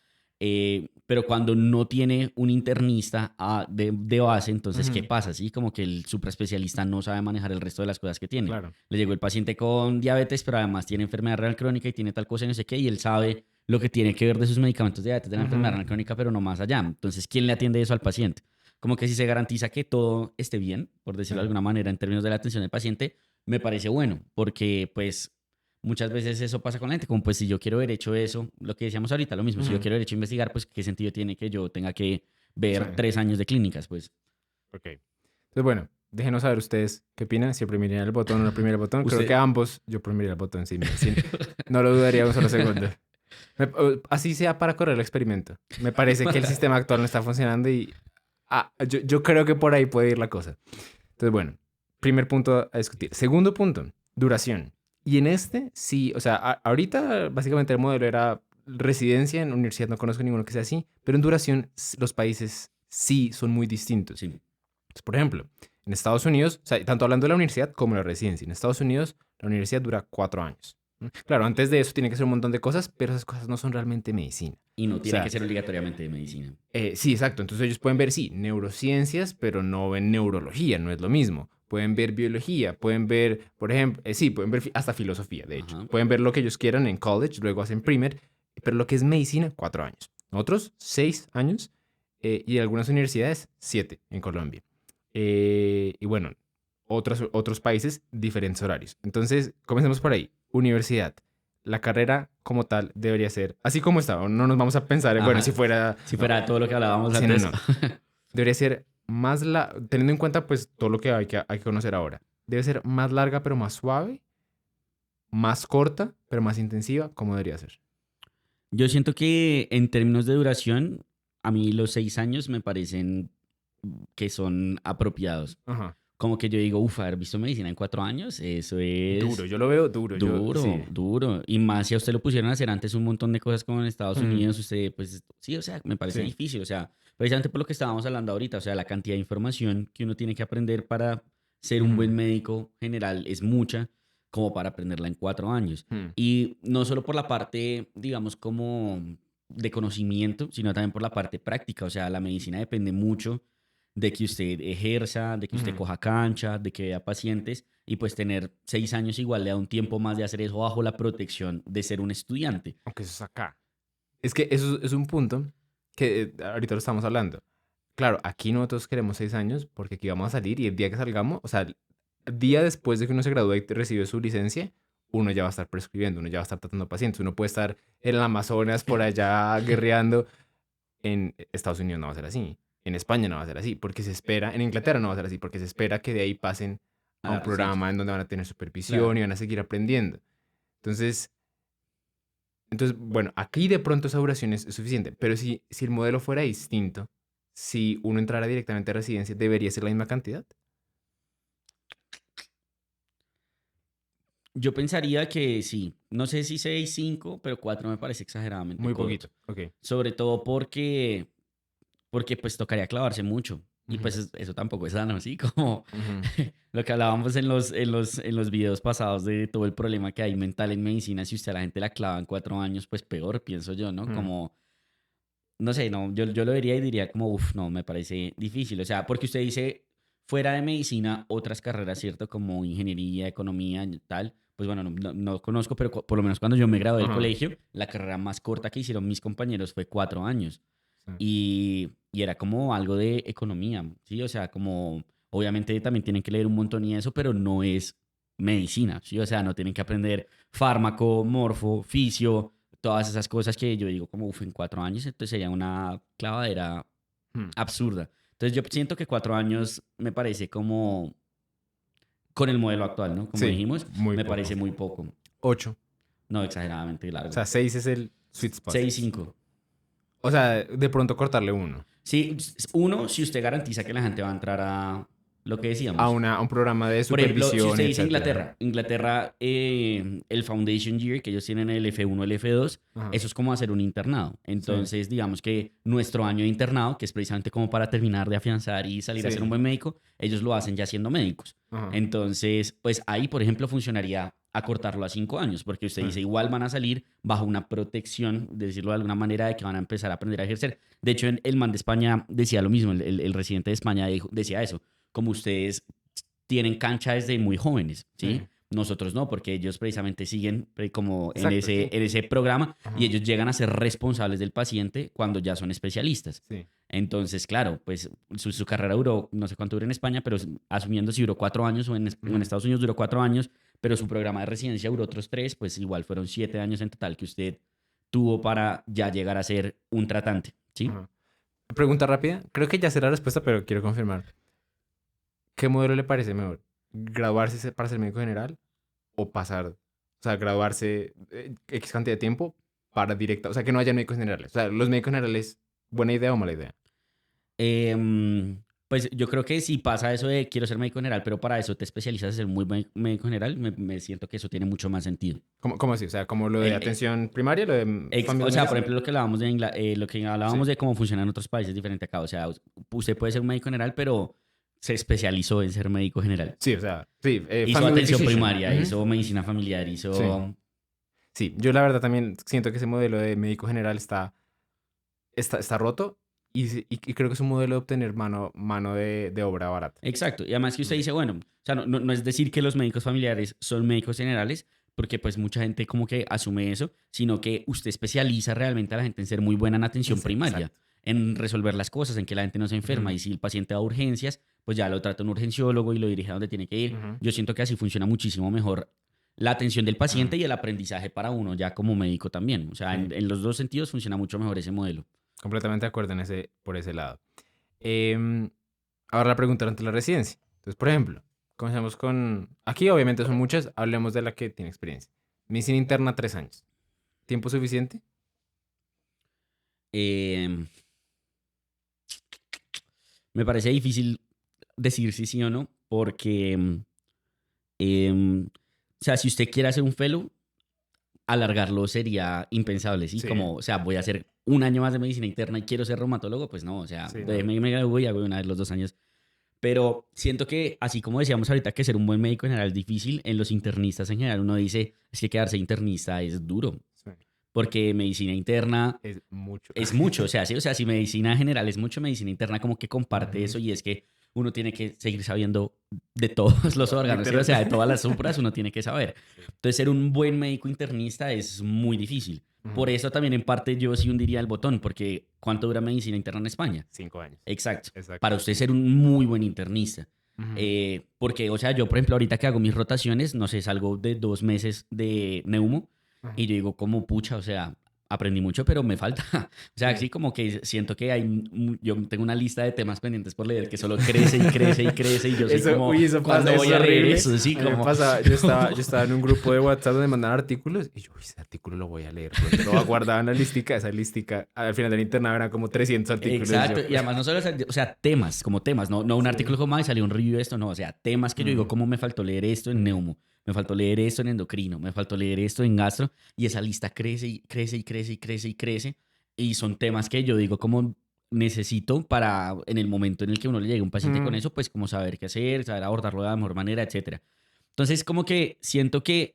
Pero cuando no tiene un internista de base, entonces, ¿qué Ujú. pasa? Sí, como que el supraespecialista no sabe manejar el resto de las cosas que tiene. Claro. Le llegó el paciente con diabetes, pero además tiene enfermedad renal crónica y tiene tal cosa y no sé qué, y él sabe lo que tiene que ver de sus medicamentos de diabetes, de la enfermedad Ujú. renal crónica, pero no más allá. Entonces, ¿quién le atiende eso al paciente? Como que si se garantiza que todo esté bien, por Sí. decirlo de alguna manera, en términos de la atención del paciente, me parece bueno, porque pues muchas veces eso pasa con la gente, como pues si yo quiero haber hecho eso, lo que decíamos ahorita, lo mismo, si yo Ujú. quiero haber hecho investigar, pues qué sentido tiene que yo tenga que Sí. ver 3 años de clínicas, pues. Ok. Entonces, bueno, déjenos saber ustedes qué opinan, si oprimirían el botón o no oprimirían el botón. Creo que Usted... ambos yo oprimiría el botón, sí, no lo dudaría un solo segundo. Así sea para correr el experimento. Me parece que el sistema actual no está funcionando y yo creo que por ahí puede ir la cosa. Entonces, bueno, primer punto a discutir. Segundo punto, duración. Y en este, sí, o sea, ahorita básicamente el modelo era residencia en universidad, no conozco ninguno que sea así, pero en duración los países sí son muy distintos. Sí. Entonces, por ejemplo, en Estados Unidos, o sea, tanto hablando de la universidad como de la residencia, en Estados Unidos la universidad dura 4 años. Claro, antes de eso tiene que ser un montón de cosas, pero esas cosas no son realmente medicina. Y no O tiene que sea, ser obligatoriamente de medicina. sí, exacto. Entonces ellos pueden ver, sí, neurociencias, pero no ven neurología, no es lo mismo. Pueden ver biología, pueden ver, por ejemplo, sí, pueden ver hasta filosofía, de hecho. Ajá. Pueden ver lo que ellos quieran en college, luego hacen primer, pero lo que es medicina, 4 años. Otros, 6 años, y algunas universidades, 7 en Colombia. Y bueno, otros países, diferentes horarios. Entonces, comencemos por ahí. Universidad. La carrera como tal debería ser, así como está, no nos vamos a pensar, bueno, si Ajá. fuera, Si no, fuera todo lo que hablábamos sí, no, antes. no. Debería ser teniendo en cuenta pues todo lo que hay que conocer ahora. Debe ser más larga pero más suave, más corta pero más intensiva, como debería ser. Yo siento que en términos de duración, a mí los 6 años me parecen que son apropiados. Ajá. Como que yo digo, uff, haber visto medicina en 4 años, eso Duro, es yo lo veo duro, sí. duro, duro. Y más si a usted lo pusieron a hacer antes un montón de cosas como en Estados Mm. Unidos, usted, pues sí, o sea, me parece Sí. difícil. O sea, precisamente por lo que estábamos hablando ahorita, o sea, la cantidad de información que uno tiene que aprender para ser un Ujú. buen médico general es mucha, como para aprenderla en 4 años. Mm. Y no solo por la parte, digamos, como de conocimiento, sino también por la parte práctica. O sea, la medicina depende mucho de que usted ejerza, de que usted Ujú. coja cancha, de que vea pacientes y pues tener 6 años igual le da un tiempo más de hacer eso bajo la protección de ser un estudiante. Aunque eso es acá. Es que eso es un punto que ahorita lo estamos hablando. Claro, aquí nosotros queremos 6 años porque aquí vamos a salir y el día que salgamos, o sea, el día después de que uno se gradúe y recibe su licencia, uno ya va a estar prescribiendo, uno ya va a estar tratando pacientes, uno puede estar en el Amazonas por allá guerreando. En Estados Unidos no va a ser así, en España no va a ser así, porque se espera, en Inglaterra no va a ser así, porque se espera que de ahí pasen a un Sí, programa en donde van a tener claro. supervisión y van a seguir aprendiendo. Entonces, bueno, aquí de pronto esa duración es suficiente, pero si el modelo fuera distinto, si uno entrara directamente a residencia, ¿debería ser la misma cantidad? Yo pensaría que sí. No sé si 6 5 pero 4 me parece exageradamente Muy corto. poquito, ok. Sobre todo porque pues tocaría clavarse mucho. Y Ujú, pues eso tampoco es sano, ¿sí? Como ujú, lo que hablábamos en los videos pasados de todo el problema que hay mental en medicina. Si usted a la gente la clava en 4 años, pues peor, pienso yo, ¿no? ujú, Como, no sé, no, yo lo vería y diría como, uff, no, me parece difícil. O sea, porque usted dice, fuera de medicina, otras carreras, ¿cierto? Como ingeniería, economía, y tal. Pues bueno, no conozco, pero por lo menos cuando yo me gradué del ajá, colegio, la carrera más corta que hicieron mis compañeros fue 4 años. sí, Y era como algo de economía, ¿sí? O sea, como, obviamente también tienen que leer un montón y eso, pero no es medicina, ¿sí? O sea, no tienen que aprender fármaco, morfo, fisio, todas esas cosas que yo digo como, uf, en 4 años, entonces sería una clavadera mm, absurda. Entonces yo siento que 4 años me parece como, con el modelo actual, ¿no? Como sí, dijimos, muy me poco. parece muy poco. 8. No, exageradamente O largo. sea, 6 es el sweet spot. 6 5. O sea, de pronto cortarle uno Sí, uno, si usted garantiza que la gente va a entrar a lo que decíamos. a un programa de Por ejemplo, si supervisión, usted dice etcétera. Inglaterra, el Foundation Year, que ellos tienen el F1, el F2, Ajá, eso es como hacer un internado. sí, Entonces, digamos que nuestro año de internado, que es precisamente como para terminar de afianzar y salir a ser un sí, buen médico, ellos lo hacen ya siendo médicos. ajá, Entonces, pues ahí, por ejemplo, funcionaría acortarlo a 5 años, porque usted sí, dice, igual van a salir bajo una protección, de decirlo de alguna manera, de que van a empezar a aprender a ejercer. De hecho, el man de España decía lo mismo, el residente de España decía eso, como ustedes tienen cancha desde muy jóvenes, ¿sí? sí. Nosotros no, porque ellos precisamente siguen como en Exacto, ese, sí. en ese programa y Ajá, ellos llegan a ser responsables del paciente cuando ya son especialistas. sí. Entonces, claro, pues su carrera duró, no sé cuánto duró en España, pero asumiendo si duró 4 años o en Ujú, Estados Unidos duró 4 años, pero su programa de residencia duró otros 3, pues igual fueron 7 años en total que usted tuvo para ya llegar a ser un tratante, ¿sí? ajá. Pregunta rápida. Creo que ya sé la respuesta, pero quiero confirmar. ¿Qué modelo le parece mejor? ¿Graduarse para ser médico general o pasar, o sea, graduarse X cantidad de tiempo para directa, o sea, que no haya médicos generales? O sea, los médicos generales, ¿buena idea o mala idea? Pues yo creo que si pasa eso de quiero ser médico general, pero para eso te especializas en ser muy buen médico general, me siento que eso tiene mucho más sentido. ¿Cómo así? O sea, como lo de El, eh, atención primaria, lo de o familia sea, por médica. ejemplo, lo que Sí. hablábamos de cómo funciona en otros países diferente acá. O sea, usted puede ser un médico general, pero se especializó en ser médico general. Sí, o sea, sí, Hizo family atención physician. primaria, Ujú. hizo medicina familiar, Sí, hizo... sí. Yo la verdad también siento que ese modelo de médico general está roto y creo que es un modelo de obtener mano de obra barata. Exacto. Y además que usted Mm, dice, bueno, o sea, no es decir que los médicos familiares son médicos generales, porque pues mucha gente como que asume eso, sino que usted especializa realmente a la gente en ser muy buena en atención primaria, Exacto. en resolver las cosas, en que la gente no se enferma. Ujú, Y si el paciente va a urgencias, pues ya lo trata un urgenciólogo y lo dirige a donde tiene que ir. ujú, Yo siento que así funciona muchísimo mejor la atención del ujú. paciente y el aprendizaje para uno ya como médico también. O sea, en, Sí, en los dos sentidos funciona mucho mejor ese modelo. completamente de acuerdo por ese lado. Em, Ahora la pregunta ante la residencia. Entonces, por ejemplo, comencemos con... Aquí obviamente son muchas, hablemos de la que tiene experiencia. Medicina interna, 3 años. ¿Tiempo suficiente? Eh, Me parece difícil decir si sí o no, porque, o sea, si usted quiere hacer un fellow, alargarlo sería impensable, ¿sí? Sí, Como, o sea, voy a hacer un año más de medicina interna y quiero ser reumatólogo, pues no, o sea, sí, no. me gradúo y hago de una vez los 2 años. Pero siento que, así como decíamos ahorita, que ser un buen médico en general es difícil, en los internistas en general uno dice, es que quedarse internista es duro, Sí. porque medicina interna Es mucho. es mucho, o sea, sí, o sea, si medicina general es mucho, medicina interna como que comparte Ujú. eso y es que uno tiene que seguir sabiendo de todos los órganos, ¿sí? O Literal. sea, de todas las supras uno tiene que saber. Sí. Entonces, ser un buen médico internista es muy difícil. Por Ujú. eso también en parte yo sí hundiría el botón, porque ¿cuánto dura medicina interna en España? 5 años. Exacto. Exacto. Para usted ser un muy buen internista. Ujú. Porque, o sea, yo, por ejemplo, ahorita que hago mis rotaciones, no sé, salgo de 2 meses de neumo Ajá. y yo digo, como pucha, o sea, aprendí mucho, pero me falta. O sea, Sí. así como que siento que yo tengo una lista de temas pendientes por leer que solo crece y crece y crece y yo soy Eso, como, uy, eso pasa, ¿cuándo es voy a leer horrible. eso? Sí, A mí me como... pasaba, yo estaba en un grupo de WhatsApp donde mandaban artículos y yo, uy, ese artículo lo voy a leer. Pronto. Lo guardaba en la listica, esa listica, al final del internado eran como 300 artículos. Exacto, Yo, y además no solo, o sea, temas, como temas, no un sí. artículo como, ay, salió un review de esto, no, o sea, temas que yo digo, Mm, ¿cómo me faltó leer esto en neumo? Me faltó leer esto en endocrino, me faltó leer esto en gastro, y esa lista crece y crece y crece y crece y crece, y son temas que yo digo, como necesito para, en el momento en el que uno le llegue a un paciente con mm, eso, pues como saber qué hacer, saber abordarlo de la mejor manera, etcétera. Entonces, como que siento que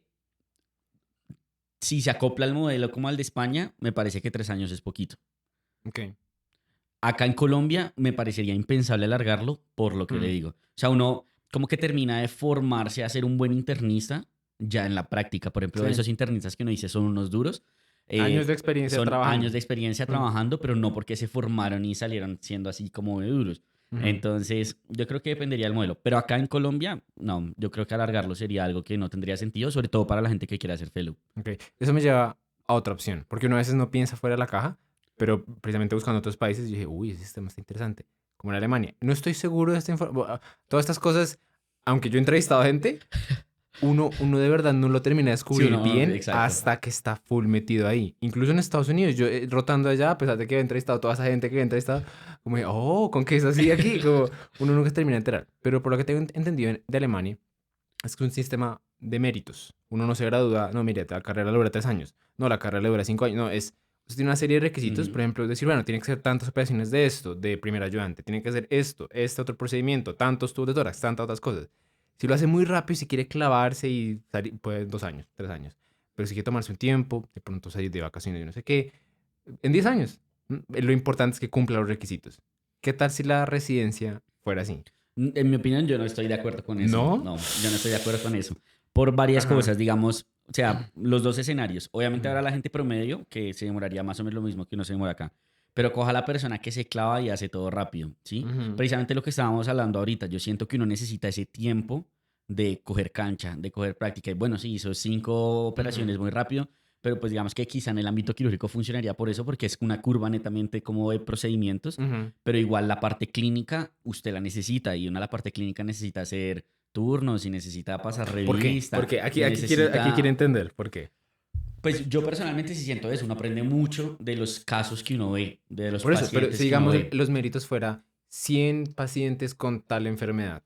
si se acopla el modelo como al de España, me parece que 3 años es poquito. ok. Acá en Colombia me parecería impensable alargarlo por lo que le Mm, digo. O sea, uno como que termina de formarse a ser un buen internista ya en la práctica. Por ejemplo, sí. esos internistas que uno dice son unos duros, Años de experiencia son años trabajando. de experiencia Mm, trabajando, pero no porque se formaron y salieron siendo así como de duros. ujú, Entonces, yo creo que dependería del modelo. Pero acá en Colombia, no, yo creo que alargarlo sería algo que no tendría sentido, sobre todo para la gente que quiere hacer fellow. ok. Eso me lleva a otra opción, porque uno a veces no piensa fuera de la caja, pero precisamente buscando otros países dije, uy, ese sistema está interesante, como en Alemania. No estoy seguro de esta información. Todas estas cosas, aunque yo he entrevistado gente, uno de verdad no lo termina de Sí, descubrir uno, bien exacto. hasta que está full metido ahí. Incluso en Estados Unidos, yo rotando allá, a pesar de que he entrevistado a toda esa gente que he entrevistado, como, oh, ¿con qué es así aquí? Como uno nunca se termina de enterar. Pero por lo que tengo entendido de Alemania, es que es un sistema de méritos. Uno no se gradúa, no, mire, la carrera le dura 3 años. No, la carrera le dura 5 años. No, usted tiene una serie de requisitos, Ujú. por ejemplo, decir, bueno, tiene que ser tantas operaciones de esto, de primer ayudante, tiene que hacer esto, este otro procedimiento, tantos tubos de tórax, tantas otras cosas. Si lo hace muy rápido y si quiere clavarse y salir, pues 2 años, 3 años. Pero si quiere tomarse un tiempo, de pronto salir de vacaciones y no sé qué, en 10 años. Lo importante es que cumpla los requisitos. ¿Qué tal si la residencia fuera así? En mi opinión, yo no estoy de acuerdo con eso. ¿No? No, yo no estoy de acuerdo con eso. Por varias Ajá. cosas, digamos, o sea, los dos escenarios. Obviamente Ujú, habrá la gente promedio que se demoraría más o menos lo mismo que uno se demora acá. Pero coja la persona que se clava y hace todo rápido, ¿sí? ujú, Precisamente lo que estábamos hablando ahorita. Yo siento que uno necesita ese tiempo de coger cancha, de coger práctica. Y bueno, sí, hizo 5 operaciones ujú, muy rápido, pero pues digamos que quizá en el ámbito quirúrgico funcionaría por eso, porque es una curva netamente como de procedimientos, ujú. pero igual la parte clínica usted la necesita y una la parte clínica necesita hacer turnos y necesita pasar ¿Por qué? revista Porque y aquí quiere necesita... entender. ¿Por qué? Pues yo personalmente sí siento eso, uno aprende mucho de los casos que uno ve, de los Por eso, pero si pacientes que uno digamos ve. los méritos fuera 100 pacientes con tal enfermedad.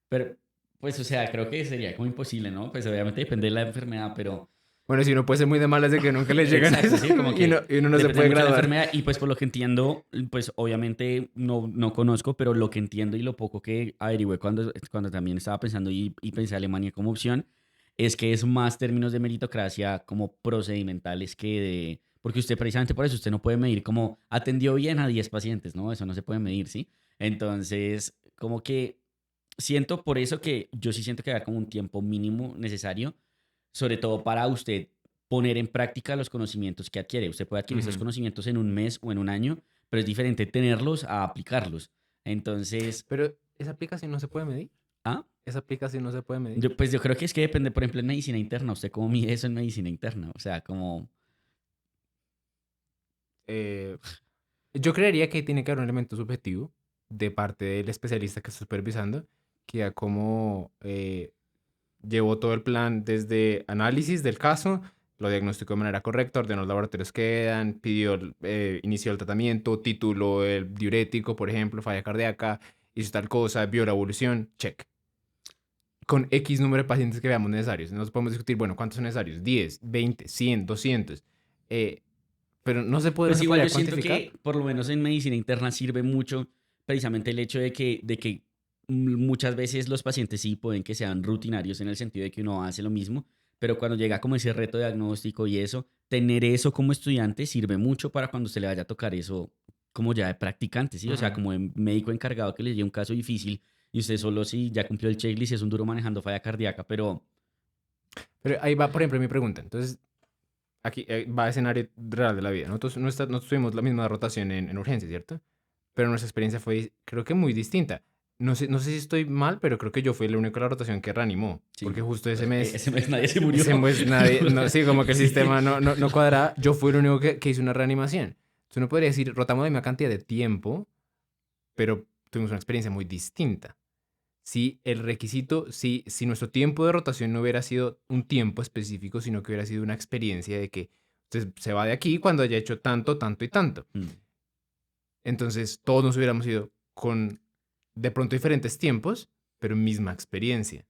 Pero, pues, o sea, creo que sería como imposible, ¿no? Pues obviamente depende de la enfermedad, pero Bueno, si uno puede ser muy de malas de que nunca le llegan a exacto, eso sí, como que y uno no se depende puede mucho de la graduar. enfermedad y pues por lo que entiendo, pues obviamente no conozco, pero lo que entiendo y lo poco que averigüé cuando también estaba pensando y pensé Alemania como opción, es que es más términos de meritocracia como procedimentales que de... Porque usted precisamente por eso, usted no puede medir como atendió bien a 10 pacientes, ¿no? Eso no se puede medir, ¿sí? Entonces, como que siento por eso que yo sí siento que hay como un tiempo mínimo necesario, sobre todo para usted poner en práctica los conocimientos que adquiere. Usted puede adquirir esos Ujú. conocimientos en un mes o en un año, pero es diferente tenerlos a aplicarlos. Entonces, Pero esa aplicación no se puede medir. ¿ah? Esa aplicación no se puede medir. Pues yo creo que es que depende, por ejemplo, en medicina interna. ¿Usted cómo mide eso en medicina interna? O sea, como... Eh, yo creería que tiene que haber un elemento subjetivo de parte del especialista que está supervisando, que a cómo llevó todo el plan desde análisis del caso, lo diagnosticó de manera correcta, ordenó los laboratorios que quedan, pidió, inició el tratamiento, tituló el diurético, por ejemplo, falla cardíaca, hizo tal cosa, vio la evolución, check. Con X número de pacientes que veamos necesarios. Nos podemos discutir, bueno, ¿cuántos son necesarios? 10, 20, 100, 200. eh, pero no se podría, Pues se igual podría yo siento cuantificar. que por lo menos en medicina interna sirve mucho precisamente el hecho de que muchas veces los pacientes sí pueden que sean rutinarios en el sentido de que uno hace lo mismo, pero cuando llega como ese reto diagnóstico y eso, tener eso como estudiante sirve mucho para cuando se le vaya a tocar eso como ya de practicante, ¿sí? O sea, Ujú. como de médico encargado que le llegue un caso difícil y usted solo si ya cumplió el checklist y es un duro manejando falla cardíaca, pero Pero ahí va, por ejemplo, mi pregunta. Entonces, aquí va a escenario real de la vida. Nosotros no tuvimos la misma rotación en urgencia, ¿cierto? Pero nuestra experiencia fue, creo que muy distinta. No sé si estoy mal, pero creo que yo fui el único de la rotación que reanimó. sí, Porque justo ese mes, ese mes nadie se murió. ese mes nadie, no, sí, como que el Sí. sistema no cuadraba. Yo fui el único que hizo una reanimación. Entonces uno podría decir, rotamos la misma cantidad de tiempo, pero tuvimos una experiencia muy distinta. Si el requisito, si nuestro tiempo de rotación no hubiera sido un tiempo específico, sino que hubiera sido una experiencia de que usted se va de aquí cuando haya hecho tanto, tanto y tanto. Mm. Entonces todos nos hubiéramos ido con de pronto diferentes tiempos, pero misma experiencia.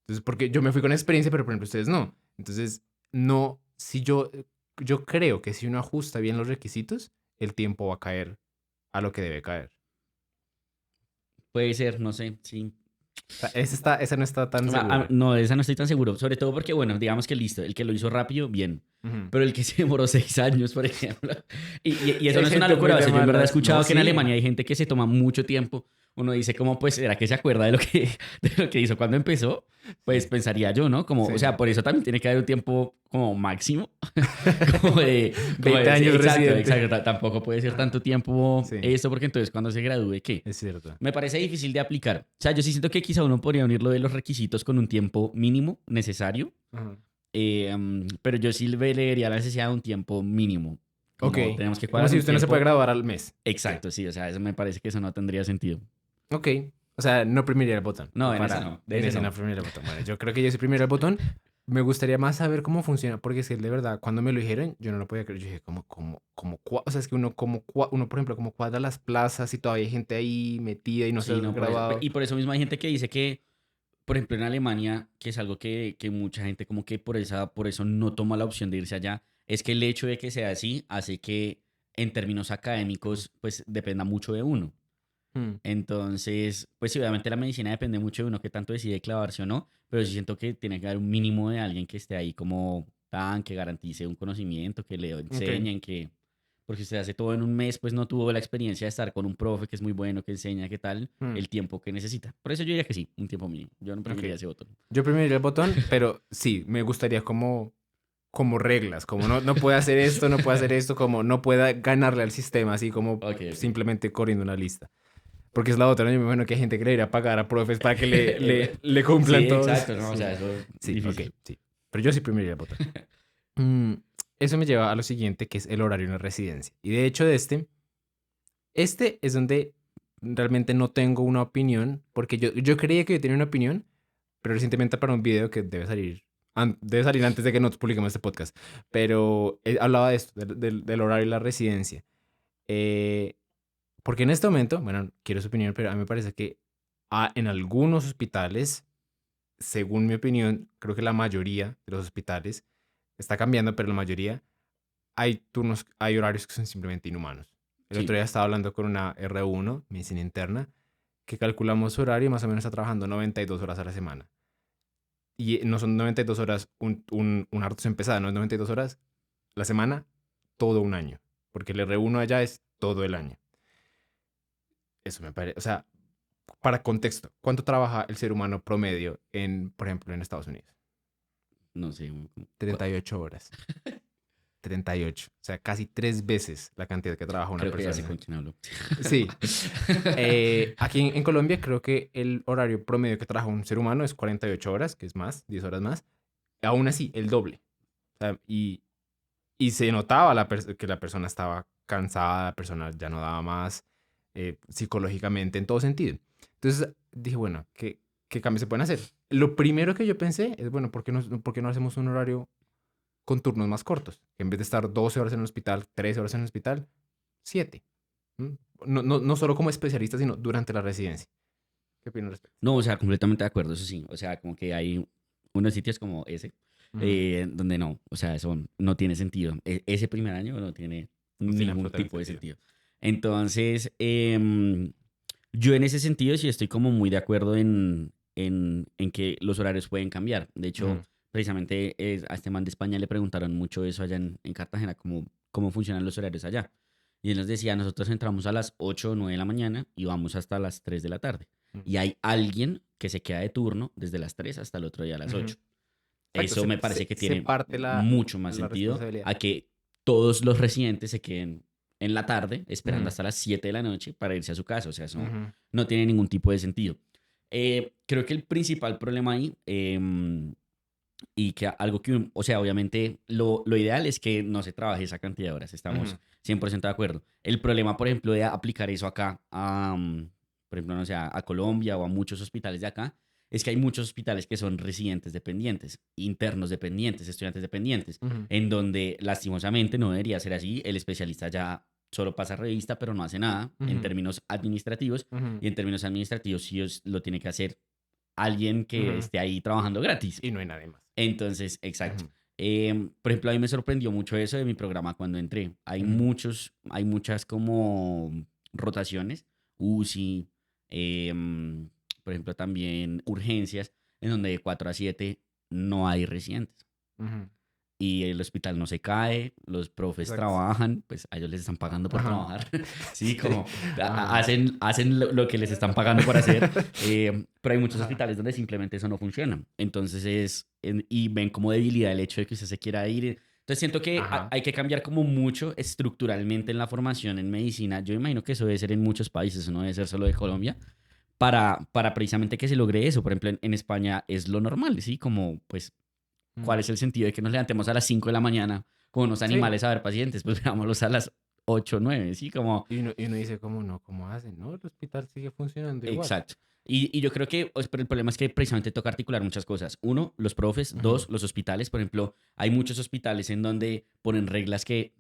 Entonces, porque yo me fui con experiencia, pero por ejemplo ustedes no. Entonces, no, si yo creo que si uno ajusta bien los requisitos, el tiempo va a caer a lo que debe caer. Puede ser, no sé, sí. Esa no está tan segura. No, de esa no estoy tan seguro. Sobre todo porque, bueno, digamos que listo, el que lo hizo rápido, bien. Ujú. Pero el que se demoró 6 años, por ejemplo. Y eso Hay no es una gente muy locura. O de sea, yo en verdad he malas. escuchado No, que en sí. Alemania hay gente que se toma mucho tiempo. Uno dice, como, pues, ¿será que se acuerda de lo que, de lo que hizo cuando empezó? Pues Sí. pensaría yo, ¿no? Como, o sea, Sí. por eso también tiene que haber un tiempo como máximo. Como de, como 20 de, sí, años exacto, residente. exacto. Tampoco puede ser tanto tiempo Sí, esto, porque entonces cuando se gradúe, ¿qué? es cierto. Me parece difícil de aplicar. O sea, yo sí siento que quizá uno podría unir lo de los requisitos con un tiempo mínimo necesario, Ajá. pero yo sí le leería la necesidad de un tiempo mínimo. Ok. Como tenemos que Como cuadrar si un usted no se puede tiempo graduar al mes. Ok. exacto, sí. O sea, eso me parece que eso no tendría sentido. Ok. O sea, no primiría el botón. No, en esa Para. no, de En ese ese no. no primiría el botón. Bueno, yo creo que yo sí primiría el botón. Me gustaría más saber cómo funciona. Porque es que de verdad, cuando me lo dijeron, yo no lo podía creer. Yo dije, o sea, es que uno, por ejemplo, como cuadra las plazas y todavía hay gente ahí metida y no se ha Sí, no, por eso. graduado. Y por eso mismo hay gente que dice que, por ejemplo, en Alemania, que es algo que mucha gente como que por eso no toma la opción de irse allá, es que el hecho de que sea así hace que en términos académicos, pues dependa mucho de uno. Hmm. Entonces, pues sí, obviamente la medicina depende mucho de uno que tanto decide clavarse o no, pero sí siento que tiene que haber un mínimo de alguien que esté ahí como tan, que garantice un conocimiento, que le Ok. enseñen, que... Porque usted hace todo en un mes, pues no tuvo la experiencia de estar con un profe que es muy bueno, que enseña, qué tal, Hmm. el tiempo que necesita. Por eso yo diría que sí, un tiempo mínimo. Yo no Ok. preferiría ese botón. Yo primiría el botón, pero sí, me gustaría como reglas, como no puede hacer esto, no puede hacer esto, como no pueda ganarle al sistema, así como Ok, ok. simplemente corriendo una lista. Porque es la otra, ¿no? Yo me imagino que hay gente que le irá a pagar a profes para que le cumplan Sí, todos. exacto, no, o Sí, sea, eso sí, ok, difícil. sí. Pero yo sí preferiría el botón. Mm, Eso me lleva a lo siguiente, que es el horario en la residencia. Y de hecho, este es donde realmente no tengo una opinión, porque yo creía que yo tenía una opinión, pero recientemente para un video que debe salir antes de que nosotros publiquemos este podcast, pero hablaba de esto, del horario y la residencia. Eh, Porque en este momento, bueno, quiero su opinión, pero a mí me parece que en algunos hospitales, según mi opinión, creo que la mayoría de los hospitales está cambiando, pero la mayoría hay turnos, hay horarios que son simplemente inhumanos. El otro Sí, día estaba hablando con una R1, medicina interna, que calculamos su horario y más o menos está trabajando 92 horas a la semana. Y no son 92 horas una rotación pesada, no es 92 horas la semana, todo un año. Porque el R1 allá es todo el año. Eso me parece, o sea, para contexto, ¿cuánto trabaja el ser humano promedio por ejemplo, en Estados Unidos? no sé. 38 horas. 38. O sea, casi 3 veces la cantidad que trabaja una Creo que ya sé persona. con quién hablo. Sí. Aquí en Colombia creo que el horario promedio que trabaja un ser humano es 48 horas, que es más, 10 horas más. Aún así, el doble. O sea, y se notaba que la persona estaba cansada, la persona ya no daba más psicológicamente, en todo sentido. Entonces dije, bueno, ¿qué cambios se pueden hacer? Lo primero que yo pensé es, bueno, ¿por qué no hacemos un horario con turnos más cortos? En vez de estar 12 horas en el hospital, 13 horas en el hospital, 7. ¿Mm? No solo como especialista, sino durante la residencia. ¿Qué opinas al respecto? No, o sea, completamente de acuerdo, eso sí. O sea, como que hay unos sitios como ese, Ujú. donde no, o sea, eso no tiene sentido. Ese primer año no tiene No tiene ningún absolutamente tipo de sentido. sentido. Entonces, yo en ese sentido sí estoy como muy de acuerdo en que los horarios pueden cambiar. De hecho, Ujú. precisamente a este man de España le preguntaron mucho eso allá en Cartagena, cómo funcionan los horarios allá. Y él nos decía, nosotros entramos a las 8 o 9 de la mañana y vamos hasta las 3 de la tarde. Mm. Y hay alguien que se queda de turno desde las 3 hasta el otro día a las Ujú. 8. Exacto, Eso me parece que se tiene parte mucho más la sentido responsabilidad. a que todos los residentes se queden en la tarde esperando Ujú, hasta las 7 de la noche para irse a su casa. O sea, eso ujú, no tiene ningún tipo de sentido. Creo que el principal problema ahí, y que algo que, o sea, obviamente lo ideal es que no se trabaje esa cantidad de horas, estamos ujú, 100% de acuerdo. El problema, por ejemplo, de aplicar eso acá, por ejemplo, no sé, a Colombia o a muchos hospitales de acá, es que hay muchos hospitales que son residentes dependientes, internos dependientes, estudiantes dependientes, ujú, en donde lastimosamente no debería ser así, el especialista ya solo pasa revista, pero no hace nada en ujú, términos administrativos, ujú, y en términos administrativos sí lo tiene que hacer alguien que ujú. esté ahí trabajando gratis. Y no hay nadie más. Entonces, exacto. Ujú, Por ejemplo, a mí me sorprendió mucho eso de mi programa cuando entré. ujú, Hay muchas como rotaciones, UCI, por ejemplo, también urgencias, en donde de 4 a 7 no hay residentes. ujú. Y el hospital no se cae, los profes Exacto. trabajan, pues a ellos les están pagando por Ajá. trabajar, sí, Sí. como Ajá. hacen lo que les están pagando por hacer, pero hay muchos Ajá. hospitales donde simplemente eso no funciona. Entonces y ven como debilidad el hecho de que usted se quiera ir. Entonces siento que Ajá. hay que cambiar como mucho estructuralmente en la formación en medicina. Yo imagino que eso debe ser en muchos países, no debe ser solo de Colombia, para precisamente que se logre eso. Por ejemplo, en España es lo normal, ¿sí? Como pues ¿cuál Mm. es el sentido de que nos levantemos a las 5 de la mañana como unos Sí. animales a ver pacientes? Pues veámoslos a las 8 o 9, ¿sí? Como, Y uno dice, ¿cómo no? ¿Cómo hacen? No, el hospital sigue funcionando igual. exacto. Y yo creo que pero el problema es que precisamente toca articular muchas cosas. Uno, los profes. Ujú, Dos, los hospitales. Por ejemplo, hay muchos hospitales en donde ponen reglas que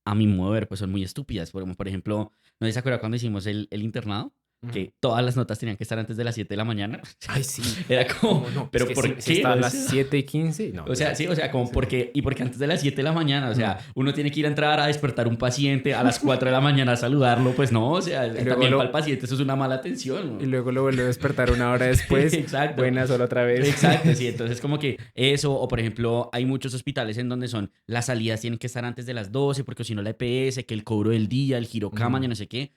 a mi modo de ver pues son muy estúpidas. Por ejemplo, ¿no se acuerda cuando hicimos el internado? ujú. Que todas las notas tenían que estar antes de las 7 de la mañana. Ay, sí. Era como, ¿Cómo no? Es ¿pero que si, por si qué? está a O las sea, 7:15, no, o sea, sí, o sea, como sí, sí. porque, y porque antes de las 7 de la mañana, o sea, Mm. uno tiene que ir a entrar a despertar un paciente a las 4 de la mañana a saludarlo, pues no, o sea, Y luego también para el lo, paciente eso es una mala atención, y ¿no? luego lo vuelve a despertar una hora después. Exacto, Buenas, solo otra vez. exacto, sí, entonces como que eso, o por ejemplo, hay muchos hospitales en donde son, las salidas tienen que estar antes de las 12 porque si no la EPS, que el cobro del día, el girocama, Ujú, ya no sé qué,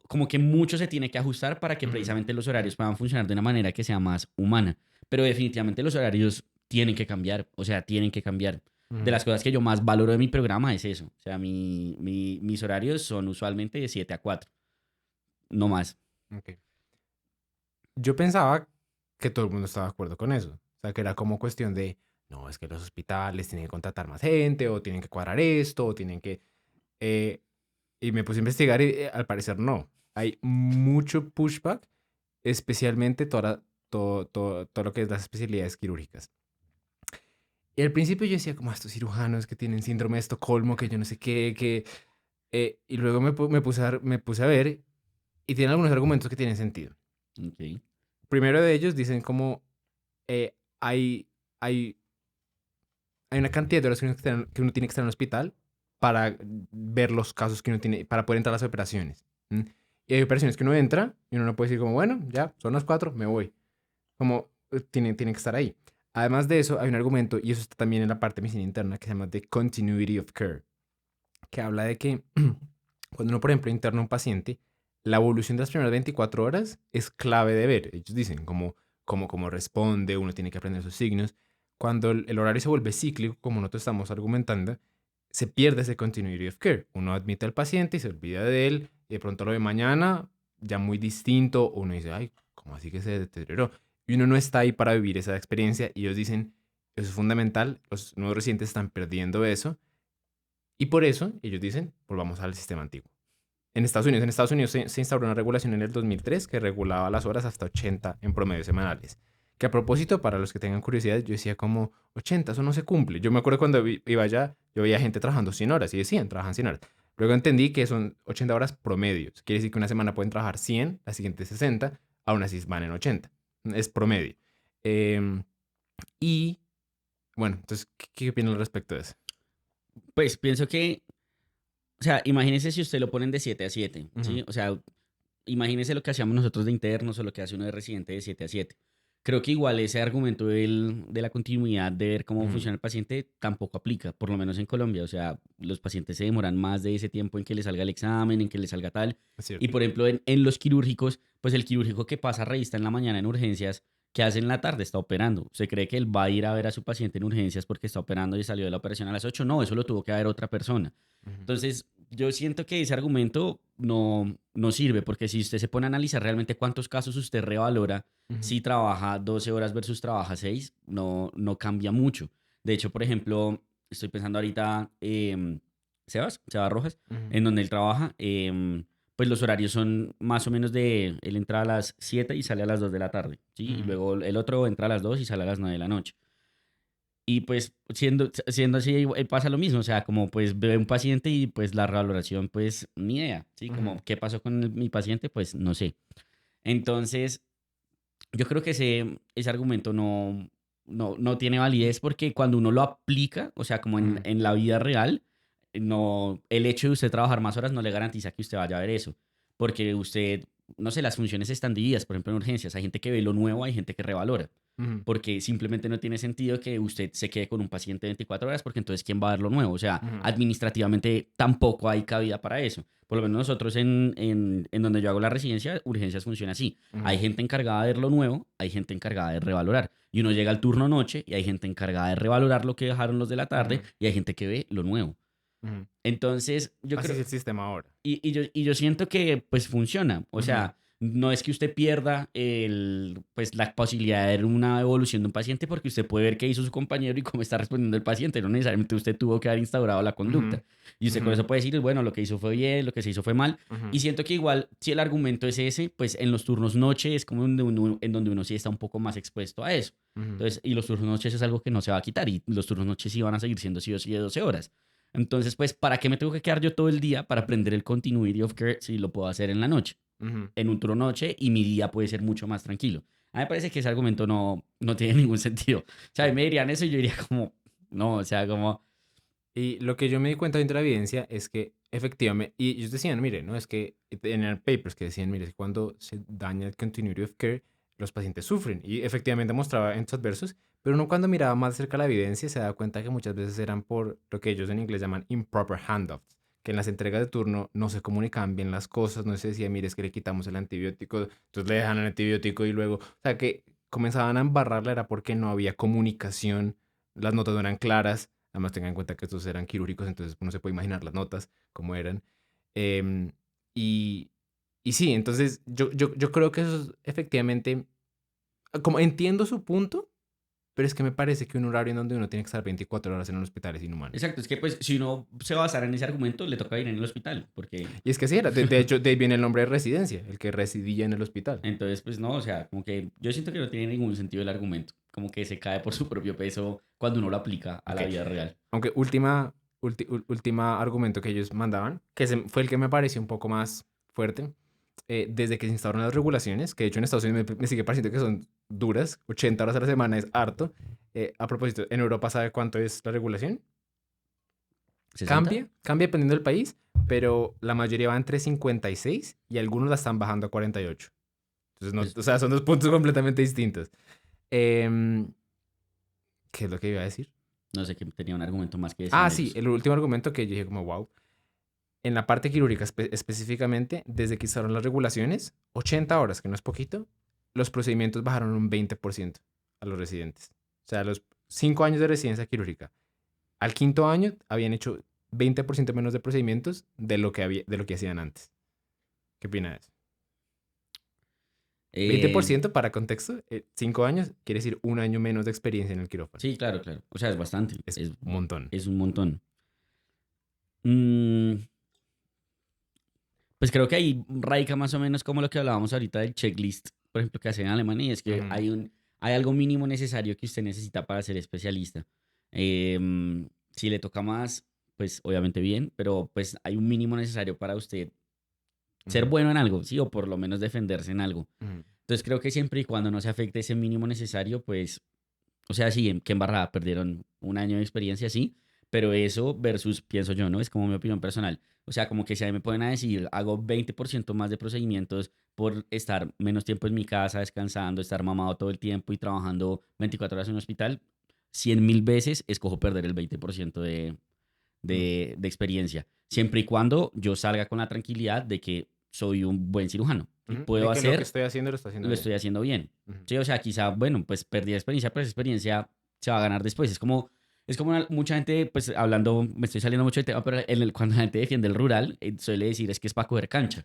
como que mucho se tiene que ajustar para que ujú, precisamente los horarios puedan funcionar de una manera que sea más humana. Pero definitivamente los horarios tienen que cambiar, o sea, tienen que cambiar. De ujú. las cosas que yo más valoro de mi programa es eso. O sea, mis horarios son usualmente de 7 a 4, no más. Ok. Yo pensaba que todo el mundo estaba de acuerdo con eso. O sea, que era como cuestión de, no, es que los hospitales tienen que contratar más gente, o tienen que cuadrar esto, o tienen que... eh, y me puse a investigar y al parecer no. Hay mucho pushback, especialmente todo lo que es las especialidades quirúrgicas. Y al principio yo decía, como estos cirujanos que tienen síndrome de Estocolmo, que yo no sé qué, que... y luego me puse a ver y tienen algunos argumentos que tienen sentido. Ok. Primero de ellos dicen como eh, hay, hay, hay una cantidad de horas que uno tiene que estar en el hospital para ver los casos que uno tiene, para poder entrar a las operaciones. ¿M? Y hay operaciones que uno entra y uno no puede decir como, bueno, ya, son las 4, me voy. Como tiene que estar ahí. Además de eso, hay un argumento, y eso está también en la parte de medicina interna, que se llama The Continuity of Care, que habla de que cuando uno, por ejemplo, interna a un paciente, la evolución de las primeras 24 horas es clave de ver. Ellos dicen cómo responde, uno tiene que aprender sus signos. Cuando el horario se vuelve cíclico, como nosotros estamos argumentando, se pierde ese continuity of care. Uno admite al paciente y se olvida de él, y de pronto lo ve mañana ya muy distinto, o uno dice, ay, ¿cómo así que se deterioró? Y uno no está ahí para vivir esa experiencia, y ellos dicen, eso es fundamental, los nuevos residentes están perdiendo eso, y por eso ellos dicen, volvamos al sistema antiguo. En Estados Unidos se instauró una regulación en el 2003 que regulaba las horas hasta 80 en promedio semanales. Que a propósito, para los que tengan curiosidad, yo decía como 80, eso no se cumple. Yo me acuerdo cuando iba allá, yo veía gente trabajando 100 horas y decían, trabajan 100 horas. Luego entendí que son 80 horas promedios. Quiere decir que una semana pueden trabajar 100, la siguiente 60, aún así van en 80. Es promedio. Em, y bueno, entonces, ¿qué opinan al respecto de eso? Pues pienso que, o sea, imagínese si usted lo ponen de 7 a 7, Ujú, ¿sí? O sea, imagínese lo que hacíamos nosotros de internos o lo que hace uno de residente de 7 a 7. creo que igual ese argumento de la continuidad, de ver cómo Ujú, funciona el paciente, tampoco aplica, por lo menos en Colombia. O sea, los pacientes se demoran más de ese tiempo en que le salga el examen, en que le salga tal. es Y cierto. por ejemplo, en los quirúrgicos, pues el quirúrgico que pasa revista en la mañana en urgencias, ¿qué hace en la tarde? Está operando. ¿Se cree que él va a ir a ver a su paciente en urgencias porque está operando y salió de la operación a las 8? No, eso lo tuvo que ver otra persona. Ujú, Entonces, yo siento que ese argumento no sirve, porque si usted se pone a analizar realmente cuántos casos usted revalora, ujú, si trabaja 12 horas versus trabaja 6, no cambia mucho. De hecho, por ejemplo, estoy pensando ahorita, Sebas Rojas, ujú, en donde él trabaja, pues los horarios son más o menos de, él entra a las 7 y sale a las 2 de la tarde, ¿sí? Y ujú, luego el otro entra a las 2 y sale a las 9 de la noche. Y pues siendo así, pasa lo mismo, o sea, como pues ve un paciente y pues la revaloración, pues ni idea, ¿sí? Como ujú, qué pasó con mi paciente, pues no sé. Entonces, yo creo que ese argumento no tiene validez porque cuando uno lo aplica, o sea, como ujú, en la vida real, no, el hecho de usted trabajar más horas no le garantiza que usted vaya a ver eso. Porque usted, no sé, las funciones están divididas, por ejemplo, en urgencias. Hay gente que ve lo nuevo, hay gente que revalora. ujú, Porque simplemente no tiene sentido que usted se quede con un paciente 24 horas, porque entonces ¿quién va a ver lo nuevo? O sea, ujú, administrativamente tampoco hay cabida para eso. Por lo menos nosotros en donde yo hago la residencia, urgencias funciona así. Hay ujú, gente encargada de ver lo nuevo, hay gente encargada de revalorar. Y uno llega al turno noche y hay gente encargada de revalorar lo que dejaron los de la tarde ujú, y hay gente que ve lo nuevo. ujú. Entonces, yo Así creo, es el sistema ahora. y yo siento que pues funciona. O Ujú, sea, no es que usted pierda pues, la posibilidad de ver una evolución de un paciente porque usted puede ver qué hizo su compañero y cómo está respondiendo el paciente. No necesariamente usted tuvo que haber instaurado la ujú, conducta. Y usted ujú, con eso puede decir, bueno, lo que hizo fue bien, lo que se hizo fue mal. ujú, Y siento que igual, si el argumento es ese, pues en los turnos noche es como en donde uno sí está un poco más expuesto a eso. ujú, Entonces, y los turnos noches es algo que no se va a quitar y los turnos noches sí van a seguir siendo sí o sí de 12 horas. Entonces, pues, ¿para qué me tengo que quedar yo todo el día para aprender el continuity of care si lo puedo hacer en la noche, ujú. en un turno noche y mi día puede ser mucho más tranquilo? A mí me parece que ese argumento no tiene ningún sentido. O sea, a mí Sí. me dirían eso y yo diría como, no, o sea, como, Y lo que yo me di cuenta viendo la evidencia es que efectivamente, y ellos decían, mire, no es que en el papers que decían, mire, es que cuando se daña el continuity of care, los pacientes sufren. Y efectivamente mostraba eventos adversos, pero uno cuando miraba más cerca la evidencia se da cuenta que muchas veces eran por lo que ellos en inglés llaman improper handoffs, que en las entregas de turno no se comunicaban bien las cosas, no se decía, mire, es que le quitamos el antibiótico, entonces le dejan el antibiótico y luego, o sea, que comenzaban a embarrarla era porque no había comunicación, las notas no eran claras. Además, tengan en cuenta que estos eran quirúrgicos, entonces uno se puede imaginar las notas, cómo eran. Em, y, y sí, entonces yo creo que eso es efectivamente, como entiendo su punto, pero es que me parece que un horario en donde uno tiene que estar 24 horas en un hospital es inhumano. exacto, es que pues si uno se basara en ese argumento, le toca ir en el hospital, porque Y es que sí era, de hecho, de ahí viene el nombre de residencia, el que residía en el hospital. entonces, pues no, o sea, como que yo siento que no tiene ningún sentido el argumento, como que se cae por su propio peso cuando uno lo aplica a Ok, la vida real. aunque última argumento que ellos mandaban, que fue el que me pareció un poco más fuerte, desde que se instauraron las regulaciones, que de hecho en Estados Unidos me sigue pareciendo que son duras, 80 horas a la semana es harto. A propósito, ¿en Europa sabe cuánto es la regulación? 60. Cambia dependiendo del país, pero la mayoría va entre 56 y algunos la están bajando a 48. Entonces, no, Pues o sea, son dos puntos completamente distintos. Em, ¿Qué es lo que iba a decir? no sé, que tenía un argumento más que decían Ah, sí, ellos. el último argumento que yo dije como, wow. En la parte quirúrgica específicamente, desde que instalaron las regulaciones, 80 horas, que no es poquito, los procedimientos bajaron un 20% a los residentes. O sea, los 5 años de residencia quirúrgica. Al quinto año habían hecho 20% menos de procedimientos de lo que hacían antes. ¿Qué opina de eso? Eh, 20% para contexto, 5 años quiere decir un año menos de experiencia en el quirófano. sí, claro, claro. O sea, es bastante, Es un montón. es un montón. Mm, pues creo que ahí radica más o menos como lo que hablábamos ahorita del checklist, por ejemplo, que hacen en Alemania, y es que Ujú, hay algo mínimo necesario que usted necesita para ser especialista. Si le toca más, pues obviamente bien, pero pues hay un mínimo necesario para usted ser ujú, bueno en algo, sí, o por lo menos defenderse en algo. ujú, Entonces creo que siempre y cuando no se afecte ese mínimo necesario, pues, o sea, sí, qué embarrada, perdieron un año de experiencia, sí, Pero eso versus, pienso yo, ¿no? Es como mi opinión personal. O sea, como que si a mí me pueden decir, hago 20% más de procedimientos por estar menos tiempo en mi casa, descansando, estar mamado todo el tiempo y trabajando 24 horas en un hospital, 100.000 veces escojo perder el 20% Mm, de experiencia. Siempre y cuando yo salga con la tranquilidad de que soy un buen cirujano y ujú. puedo De que lo que hacer, estoy haciendo lo estoy haciendo lo bien. estoy haciendo bien. Ujú, Sí, o sea, quizá, bueno, pues perdí la experiencia, pero esa experiencia se va a ganar después. Es como mucha gente, pues hablando, me estoy saliendo mucho de tema, pero cuando la gente defiende el rural, suele decir es que es para coger cancha.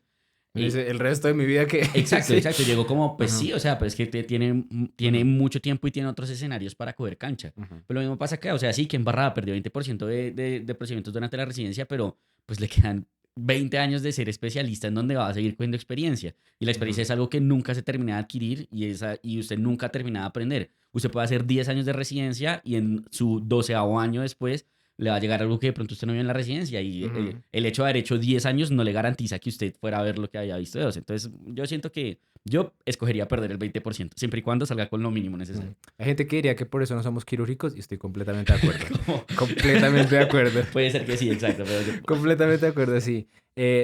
me Y dice, el resto de mi vida que... exacto, sí. exacto. Llegó como, pues Ajá, sí, o sea, pero es que tiene ujú, mucho tiempo y tiene otros escenarios para coger cancha. ujú, Pero lo mismo pasa acá, o sea, sí, que embarrada perdió 20% de procedimientos durante la residencia, pero pues le quedan 20 años de ser especialista en donde va a seguir cogiendo experiencia. Y la experiencia ujú, es algo que nunca se termina de adquirir y usted nunca termina de aprender. Usted puede hacer 10 años de residencia y en su 12º año después le va a llegar algo que de pronto usted no vio en la residencia y ujú. el hecho de haber hecho 10 años no le garantiza que usted fuera a ver lo que había visto de 12. Entonces, yo siento que yo escogería perder el 20% siempre y cuando salga con lo mínimo necesario. Hay gente que diría que por eso no somos quirúrgicos y estoy completamente de acuerdo. Como- Completamente de acuerdo. Puede ser que sí, exacto, pero yo... Completamente de acuerdo, sí.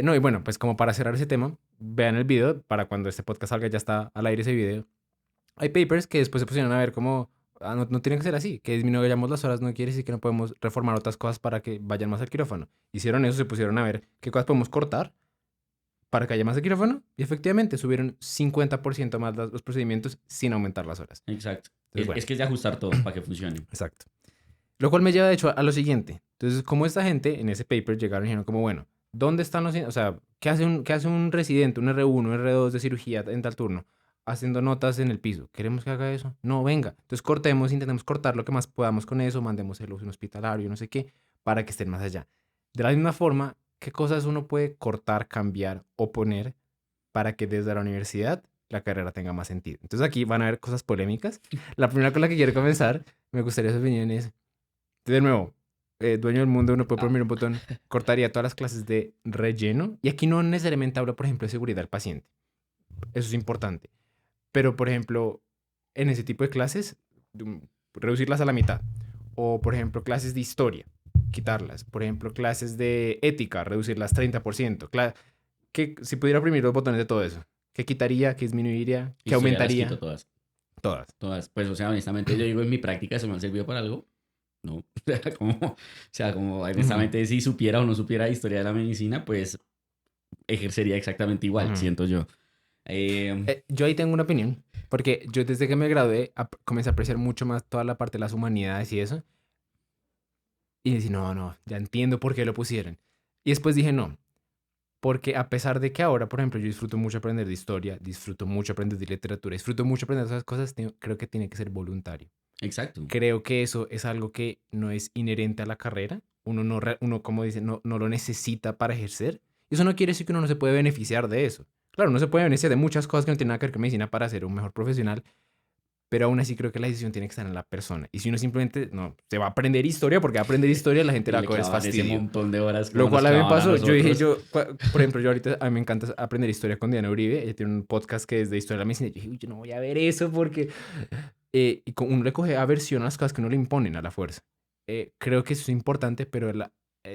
No, y bueno, pues como para cerrar ese tema, vean el video, para cuando este podcast salga ya está al aire ese video. Hay papers que después se pusieron a ver como, no, no tiene que ser así, que disminuyamos las horas no quiere decir que no podemos reformar otras cosas para que vayan más al quirófano. Hicieron eso, se pusieron a ver qué cosas podemos cortar para que haya más al quirófano y efectivamente subieron 50% más los procedimientos sin aumentar las horas. Exacto. Entonces, Es bueno, que es de ajustar todo para que funcione. exacto. Lo cual me lleva de hecho a lo siguiente. Entonces, como esta gente en ese paper llegaron y dijeron como, bueno, ¿dónde están los... O sea, qué hace un residente, un R1, un R2 de cirugía en tal turno? Haciendo notas en el piso. ¿Queremos que haga eso? No, venga. Entonces cortemos, intentemos cortar lo que más podamos con eso, mandémoselo a un hospitalario, no sé qué, para que estén más allá. De la misma forma, ¿qué cosas uno puede cortar, cambiar o poner para que desde la universidad la carrera tenga más sentido? Entonces aquí van a haber cosas polémicas. La primera con la que quiero comenzar, me gustaría su opinión es, de nuevo, dueño del mundo, uno puede Ah, oprimir un botón, cortaría todas las clases de relleno. Y aquí no necesariamente hablo, por ejemplo, de seguridad del paciente. Eso es importante. Pero, por ejemplo, en ese tipo de clases, reducirlas a la mitad. O, por ejemplo, clases de historia, quitarlas. Por ejemplo, clases de ética, reducirlas 30%. Si pudiera oprimir los botones de todo eso, ¿qué quitaría? ¿Qué disminuiría? ¿Qué historia las quito aumentaría? todas. Todas. Todas. Pues, o sea, honestamente, yo digo en mi práctica, ¿eso me ha servido para algo? No. O sea, como Ujú, honestamente, si supiera o no supiera historia de la medicina, pues ejercería exactamente igual, ujú. siento yo. Eh, Yo ahí tengo una opinión, porque yo desde que me gradué comencé a apreciar mucho más toda la parte de las humanidades y eso, y decía, no, no, ya entiendo por qué lo pusieron. Y después dije, no, porque a pesar de que ahora, por ejemplo, yo disfruto mucho aprender de historia, disfruto mucho aprender de literatura, disfruto mucho aprender de esas cosas, creo que tiene que ser voluntario. exacto. Creo que eso es algo que no es inherente a la carrera, uno no, uno, como dice, no, no lo necesita para ejercer. Y eso no quiere decir que uno no se puede beneficiar de eso. Claro, uno se puede beneficiar de muchas cosas que no tienen nada que ver con medicina para ser un mejor profesional, pero aún así creo que la decisión tiene que estar en la persona. Y si uno simplemente, no, se va a aprender historia, porque va a aprender historia, la gente Y la va a le coger es clavan ese fastidio. montón de horas como Lo nos cual a mí me clavaban a pasó, yo dije, nosotros. por ejemplo, yo ahorita, a mí me encanta aprender historia con Diana Uribe, ella tiene un podcast que es de historia de la medicina, y yo dije, uy, yo no voy a ver eso porque... y uno le coge aversión a las cosas que no le imponen a la fuerza. Creo que eso es importante, pero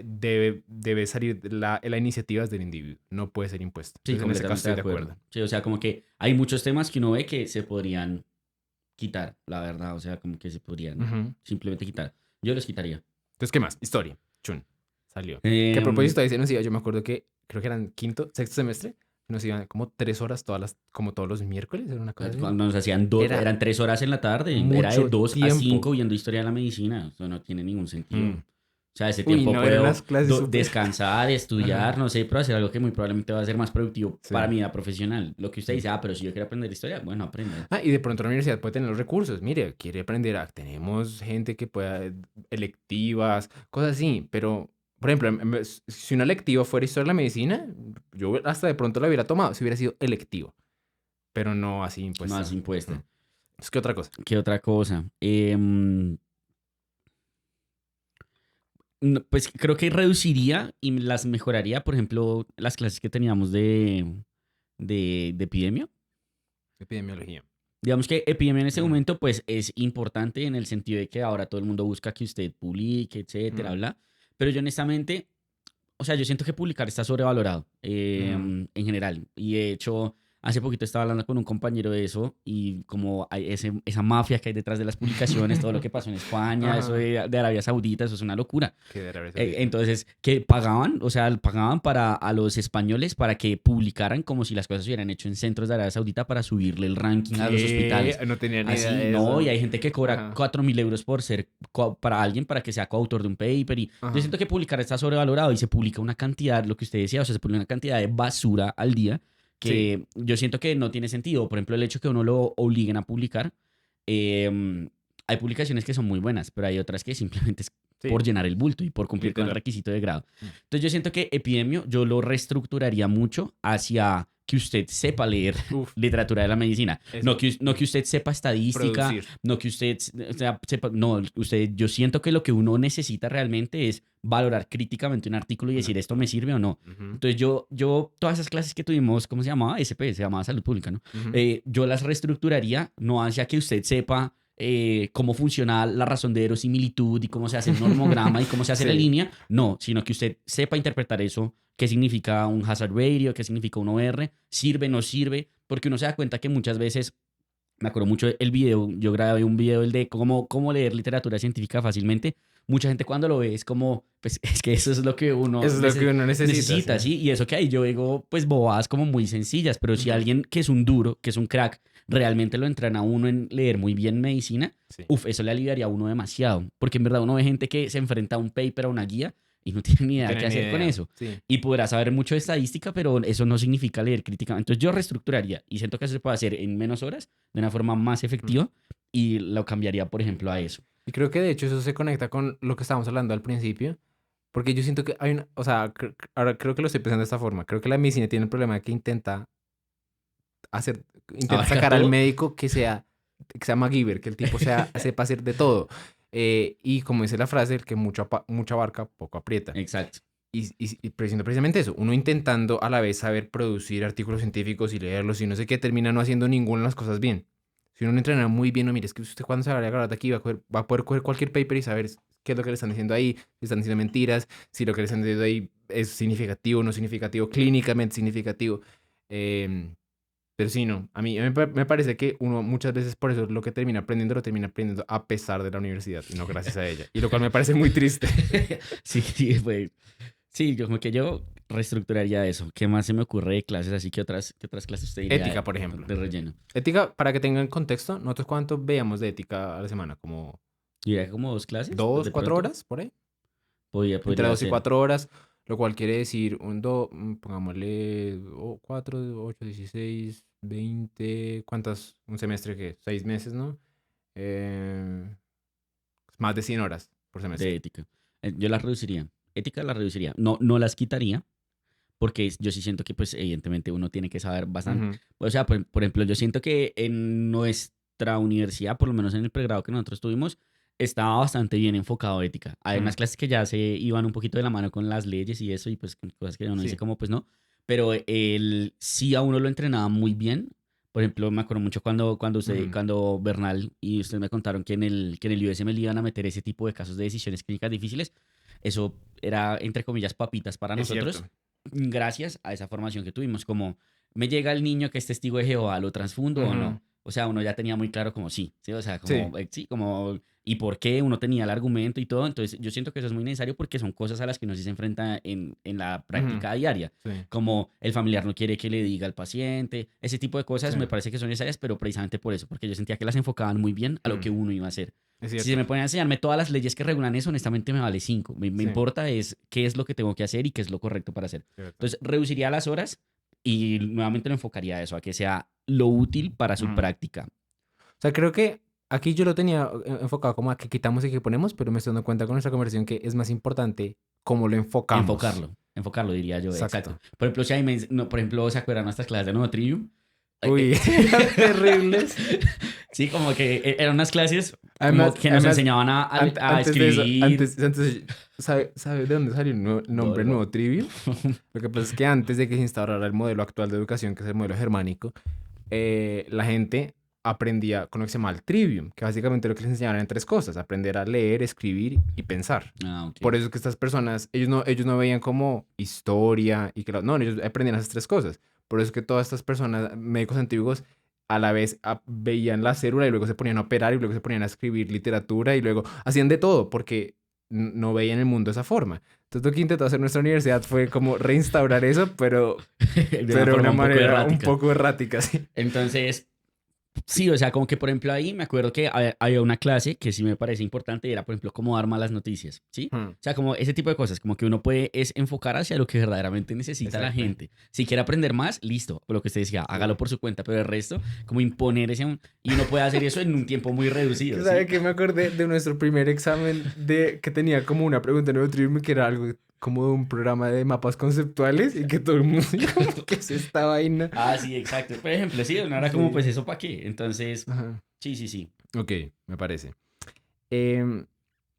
debe salir, la iniciativa es del individuo, no puede ser impuesta. Sí, Entonces en ese caso completamente de estoy de acuerdo. acuerdo. Sí, o sea, como que hay muchos temas que uno ve que se podrían quitar, la verdad. O sea, como que se podrían Ujú. simplemente quitar. Yo los quitaría. Entonces, ¿qué más? Historia. Chun. Salió. Que a Em, propósito, ahí se nos iba, yo me acuerdo que creo que eran quinto, sexto semestre, nos iban como 3 horas como todos los miércoles, era una cosa así. Cuando nos hacían Era eran 3 horas en la tarde, era de mucho 2 a 5 tiempo. viendo historia de la medicina. Eso no tiene ningún sentido. Mm. O sea, ese Uy, tiempo no, eran puedo unas clases súper... descansar, estudiar, Ajá. no sé, pero hacer algo que muy probablemente va a ser más productivo para Sí. mi vida profesional. Lo que usted Mm. dice, pero si yo quiero aprender historia, bueno, aprenda. Y de pronto la universidad puede tener los recursos. Mire, quiere aprender tenemos gente que pueda, electivas, cosas así. Pero, por ejemplo, si una electiva fuera historia de la medicina, yo hasta de pronto la hubiera tomado si hubiera sido electivo. Pero no así Más impuesta. impuesta. Es que otra cosa. ¿Qué otra cosa? Pues creo que reduciría y las mejoraría, por ejemplo, las clases que teníamos de epidemia. Epidemiología. Digamos que epidemia en ese Mm, momento, pues es importante en el sentido de que ahora todo el mundo busca que usted publique, etcétera, mm, bla. Pero yo honestamente, o sea, yo siento que publicar está sobrevalorado mm. en general. Y de hecho, hace poquito estaba hablando con un compañero de eso y como hay esa mafia que hay detrás de las publicaciones, todo lo que pasó en España, eso Ajá. de Arabia Saudita, eso es una locura. Qué de Arabia Saudita. Entonces, que pagaban, o sea, pagaban para a los españoles para que publicaran como si las cosas se hubieran hecho en centros de Arabia Saudita para subirle el ranking a los ¿Qué? hospitales. No tenía ni idea Así, de no, y eso. hay gente que cobra Ajá. 4.000 euros por ser para alguien, para que sea coautor de un paper. Y yo Ajá. siento que publicar está sobrevalorado y se publica una cantidad, lo que usted decía, o sea, se publica una cantidad de basura al día Sí, que yo siento que no tiene sentido. Por ejemplo, el hecho que uno lo obliguen a publicar. eh, Hay publicaciones que son muy buenas, pero hay otras que simplemente es por sí, llenar el bulto y por cumplir con el literal. requisito de grado. Mm. Entonces yo siento que Epidemio yo lo reestructuraría mucho hacia que usted sepa leer Uf, literatura de la medicina. No eso. que, no que usted sepa estadística, Producir. no que usted sepa, no, usted, yo siento que lo que uno necesita realmente es valorar críticamente un artículo y Un decir esto me artículo. sirve o no. Ujú, Entonces todas esas clases que tuvimos, ¿cómo se llamaba? SP, se llamaba Salud Pública, ¿no? ujú. Yo las reestructuraría no hacia que usted sepa cómo funciona la razón de verosimilitud y cómo se hace el normograma y cómo se hace la Sí, línea, no, sino que usted sepa interpretar eso, qué significa un hazard ratio, qué significa un OR, sirve, no sirve, porque uno se da cuenta que muchas veces, me acuerdo mucho el video, yo grabé un video el de cómo leer literatura científica fácilmente, mucha gente cuando lo ve es como, pues es que eso es lo que uno eso es lo que uno necesita, necesita, sí. ¿sí? Y eso que ahí yo digo, pues bobadas como muy sencillas, pero si Ujú, alguien que es un duro, que es un crack, realmente lo entrena a uno en leer muy bien medicina, sí. uf, eso le aliviaría a uno demasiado, porque en verdad uno ve gente que se enfrenta a un paper, a una guía, y no tiene ni No idea qué tenía ni hacer con idea. eso. Sí. Y podrá saber mucho de estadística, pero eso no significa leer críticamente. Entonces yo reestructuraría y siento que eso se puede hacer en menos horas, de una forma más Mm. efectiva, y lo cambiaría, por ejemplo, a eso. Y creo que de hecho eso se conecta con lo que estábamos hablando al principio, porque yo siento que hay una, o sea, ahora creo que lo estoy pensando de esta forma. Creo que la medicina tiene el problema de que hacer, intenta ¿Abarcar sacar al todo? médico que sea MacGyver, que el tipo sea, sepa hacer de todo. Y como dice la frase, el que mucho abarca, poco aprieta. Exacto. Y siendo precisamente eso, uno intentando a la vez saber producir artículos científicos y leerlos y no sé qué, termina no haciendo ninguna de las cosas bien. Si uno no entrena muy bien, no, mire, es que usted cuando se vaya a graduar de aquí va a poder coger cualquier paper y saber qué es lo que le están diciendo ahí, si están diciendo mentiras, si lo que le están diciendo ahí es significativo, no significativo, clínicamente significativo. Em, pero sí, no, me parece que uno muchas veces por eso lo que termina aprendiendo lo termina aprendiendo a pesar de la universidad y no gracias a ella. Y lo cual me parece muy triste. Sí, sí, pues, sí, yo como que yo reestructuraría eso. ¿Qué más se me ocurre de clases? Así que qué otras clases usted diría Ética, por ejemplo. de relleno. Ética, para que tengan contexto, nosotros cuánto veíamos de ética a la semana, como Diría que como 2 clases, pues dos, de cuatro pronto. horas, por ahí. Entre Podría 2 y ser. 4 horas, lo cual quiere decir pongámosle 4, 8, 16, 20, ¿cuántas? Un semestre que 6 meses, ¿no? Eh, más de 100 horas por De semestre. ética. Yo las reduciría. Ética las reduciría. No, no las quitaría, porque yo sí siento que, pues, evidentemente uno tiene que saber bastante. Ujú, O sea, por ejemplo, yo siento que en nuestra universidad, por lo menos en el pregrado que nosotros tuvimos, estaba bastante bien enfocado a ética. Hay mm, unas clases que ya se iban un poquito de la mano con las leyes y eso, y pues con cosas que uno dice sí. como, pues no. Pero él sí a uno lo entrenaba muy bien. Por ejemplo, me acuerdo mucho Ujú, cuando Bernal y ustedes me contaron que en el USM le iban a meter ese tipo de casos de decisiones clínicas difíciles. Eso era, entre comillas, papitas para es cierto. nosotros, gracias a esa formación que tuvimos. Como me llega el niño que es testigo de Jehová, ¿lo transfundo o Ujú, no? O sea, uno ya tenía muy claro como sí, ¿sí? O sea, sí. como sí, como y por qué uno tenía el argumento y todo. Entonces, yo siento que eso es muy necesario porque son cosas a las que uno sí se enfrenta en la Ujú, práctica diaria. sí. Como el familiar no quiere que le diga al paciente, ese tipo de cosas Sí. me parece que son necesarias, pero precisamente por eso, porque yo sentía que las enfocaban muy bien a lo que Mm, uno iba a hacer. es Si se cierto. me ponen a enseñarme todas las leyes que regulan eso, honestamente me vale 5. Me Sí. importa es qué es lo que tengo que hacer y qué es lo correcto para hacer. Cierto. Entonces, reduciría las horas y nuevamente lo enfocaría a eso, a que sea lo útil para su Ujú. práctica. O sea, creo que aquí yo lo tenía enfocado como a que quitamos y que ponemos, pero me estoy dando cuenta con nuestra conversación que es más importante cómo lo enfocamos. Enfocarlo diría yo, exacto. Exacto. Por ejemplo, si hay no, por ejemplo, ¿se acuerdan nuestras clases de nuevo Trivium? Uy, eran terribles. Sí, como que eran unas clases como Además, que nos además, enseñaban a antes de eso, escribir. ¿sabe de dónde salió el No, nombre no. nuevo Trivium? Lo que pasa es que antes de que se instaurara el modelo actual de educación, que es el modelo germánico, la gente aprendía con lo que se llama el trivium, que básicamente lo que les enseñaban eran tres cosas: aprender a leer, escribir y pensar. Ah, ok. Por eso es que estas personas, ellos no veían como historia y que no, ellos aprendían esas tres cosas. Por eso es que todas estas personas, médicos antiguos, a la vez veían la célula y luego se ponían a operar y luego se ponían a escribir literatura y luego hacían de todo porque no veían el mundo de esa forma. Entonces lo que intentó hacer nuestra universidad fue como reinstaurar eso, pero De una de forma una un poco manera un errática. poco errática, sí. Entonces, sí, o sea, como que por ejemplo ahí me acuerdo que había una clase que sí me parece importante y era, por ejemplo, cómo dar malas noticias, ¿sí? Hmm, O sea, como ese tipo de cosas, como que uno puede es enfocar hacia lo que verdaderamente necesita la exacto. gente. Si quiere aprender más, listo, lo que usted decía, hágalo por su cuenta, pero el resto, como imponer ese... Y uno puede hacer eso en un tiempo muy reducido, ¿Sabe ¿sí? qué? Me acordé de nuestro primer examen de que tenía como una pregunta en el Trivium que era algo como de un programa de mapas conceptuales y que todo el mundo como que es esta vaina. Ah, sí, exacto. Por ejemplo, sí, no era como, Sí. pues, ¿eso para qué? Entonces, Ajá. sí, sí, sí. Ok, me parece. Em,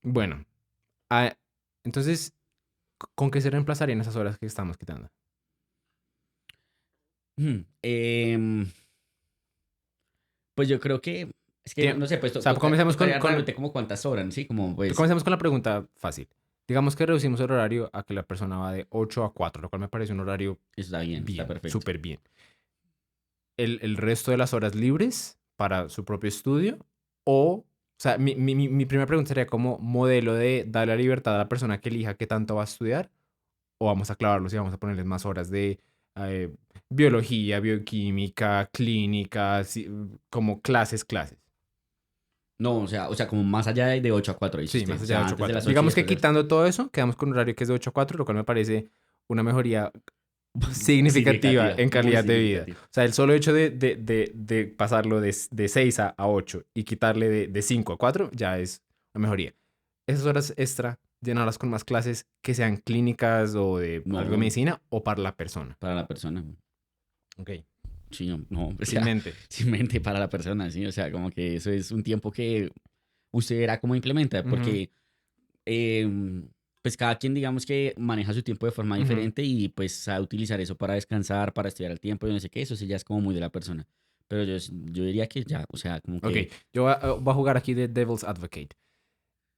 bueno, ah, entonces, ¿con qué se reemplazarían esas horas que estamos quitando? Ujú. Pues yo creo que, es que, no sé, pues O sea, tocaría realmente como cuántas horas, ¿sí? Como, pues, comencemos con la pregunta fácil. Digamos que reducimos el horario a que la persona va de 8 a 4, lo cual me parece un horario está bien, está bien, perfecto. súper bien. El resto de las horas libres para su propio estudio o sea, mi primera pregunta sería como modelo de darle la libertad a la persona que elija qué tanto va a estudiar o vamos a clavarlos y vamos a ponerles más horas de eh, biología, bioquímica, clínica, como clases. No, o sea, como más allá de 8 a 4 dice Sí, usted. más O allá de sea, 8 a antes de 4. las 8 y Digamos que después de las... quitando todo eso, quedamos con un horario que es de 8 a 4, lo cual me parece una mejoría significativa Significativa, en muy calidad de vida. significativa. O sea, el solo hecho de pasarlo de 6 a 8 y quitarle de 5 a 4 ya es una mejoría. Esas horas extra, llenarlas con más clases que sean clínicas o de algo de No, medicina o para la persona. para la persona. Ok. Sí, no, no, o Sin sea, mente. sin mente para la persona, sí. O sea, como que eso es un tiempo que usted verá cómo implementa, Ujú, porque pues cada quien digamos que maneja su tiempo de forma ujú. diferente y pues sabe utilizar eso para descansar, para estudiar al tiempo y no sé qué, eso sí ya es como muy de la persona. Pero yo diría que ya, o sea, como Ok, que yo voy a jugar aquí de Devil's Advocate.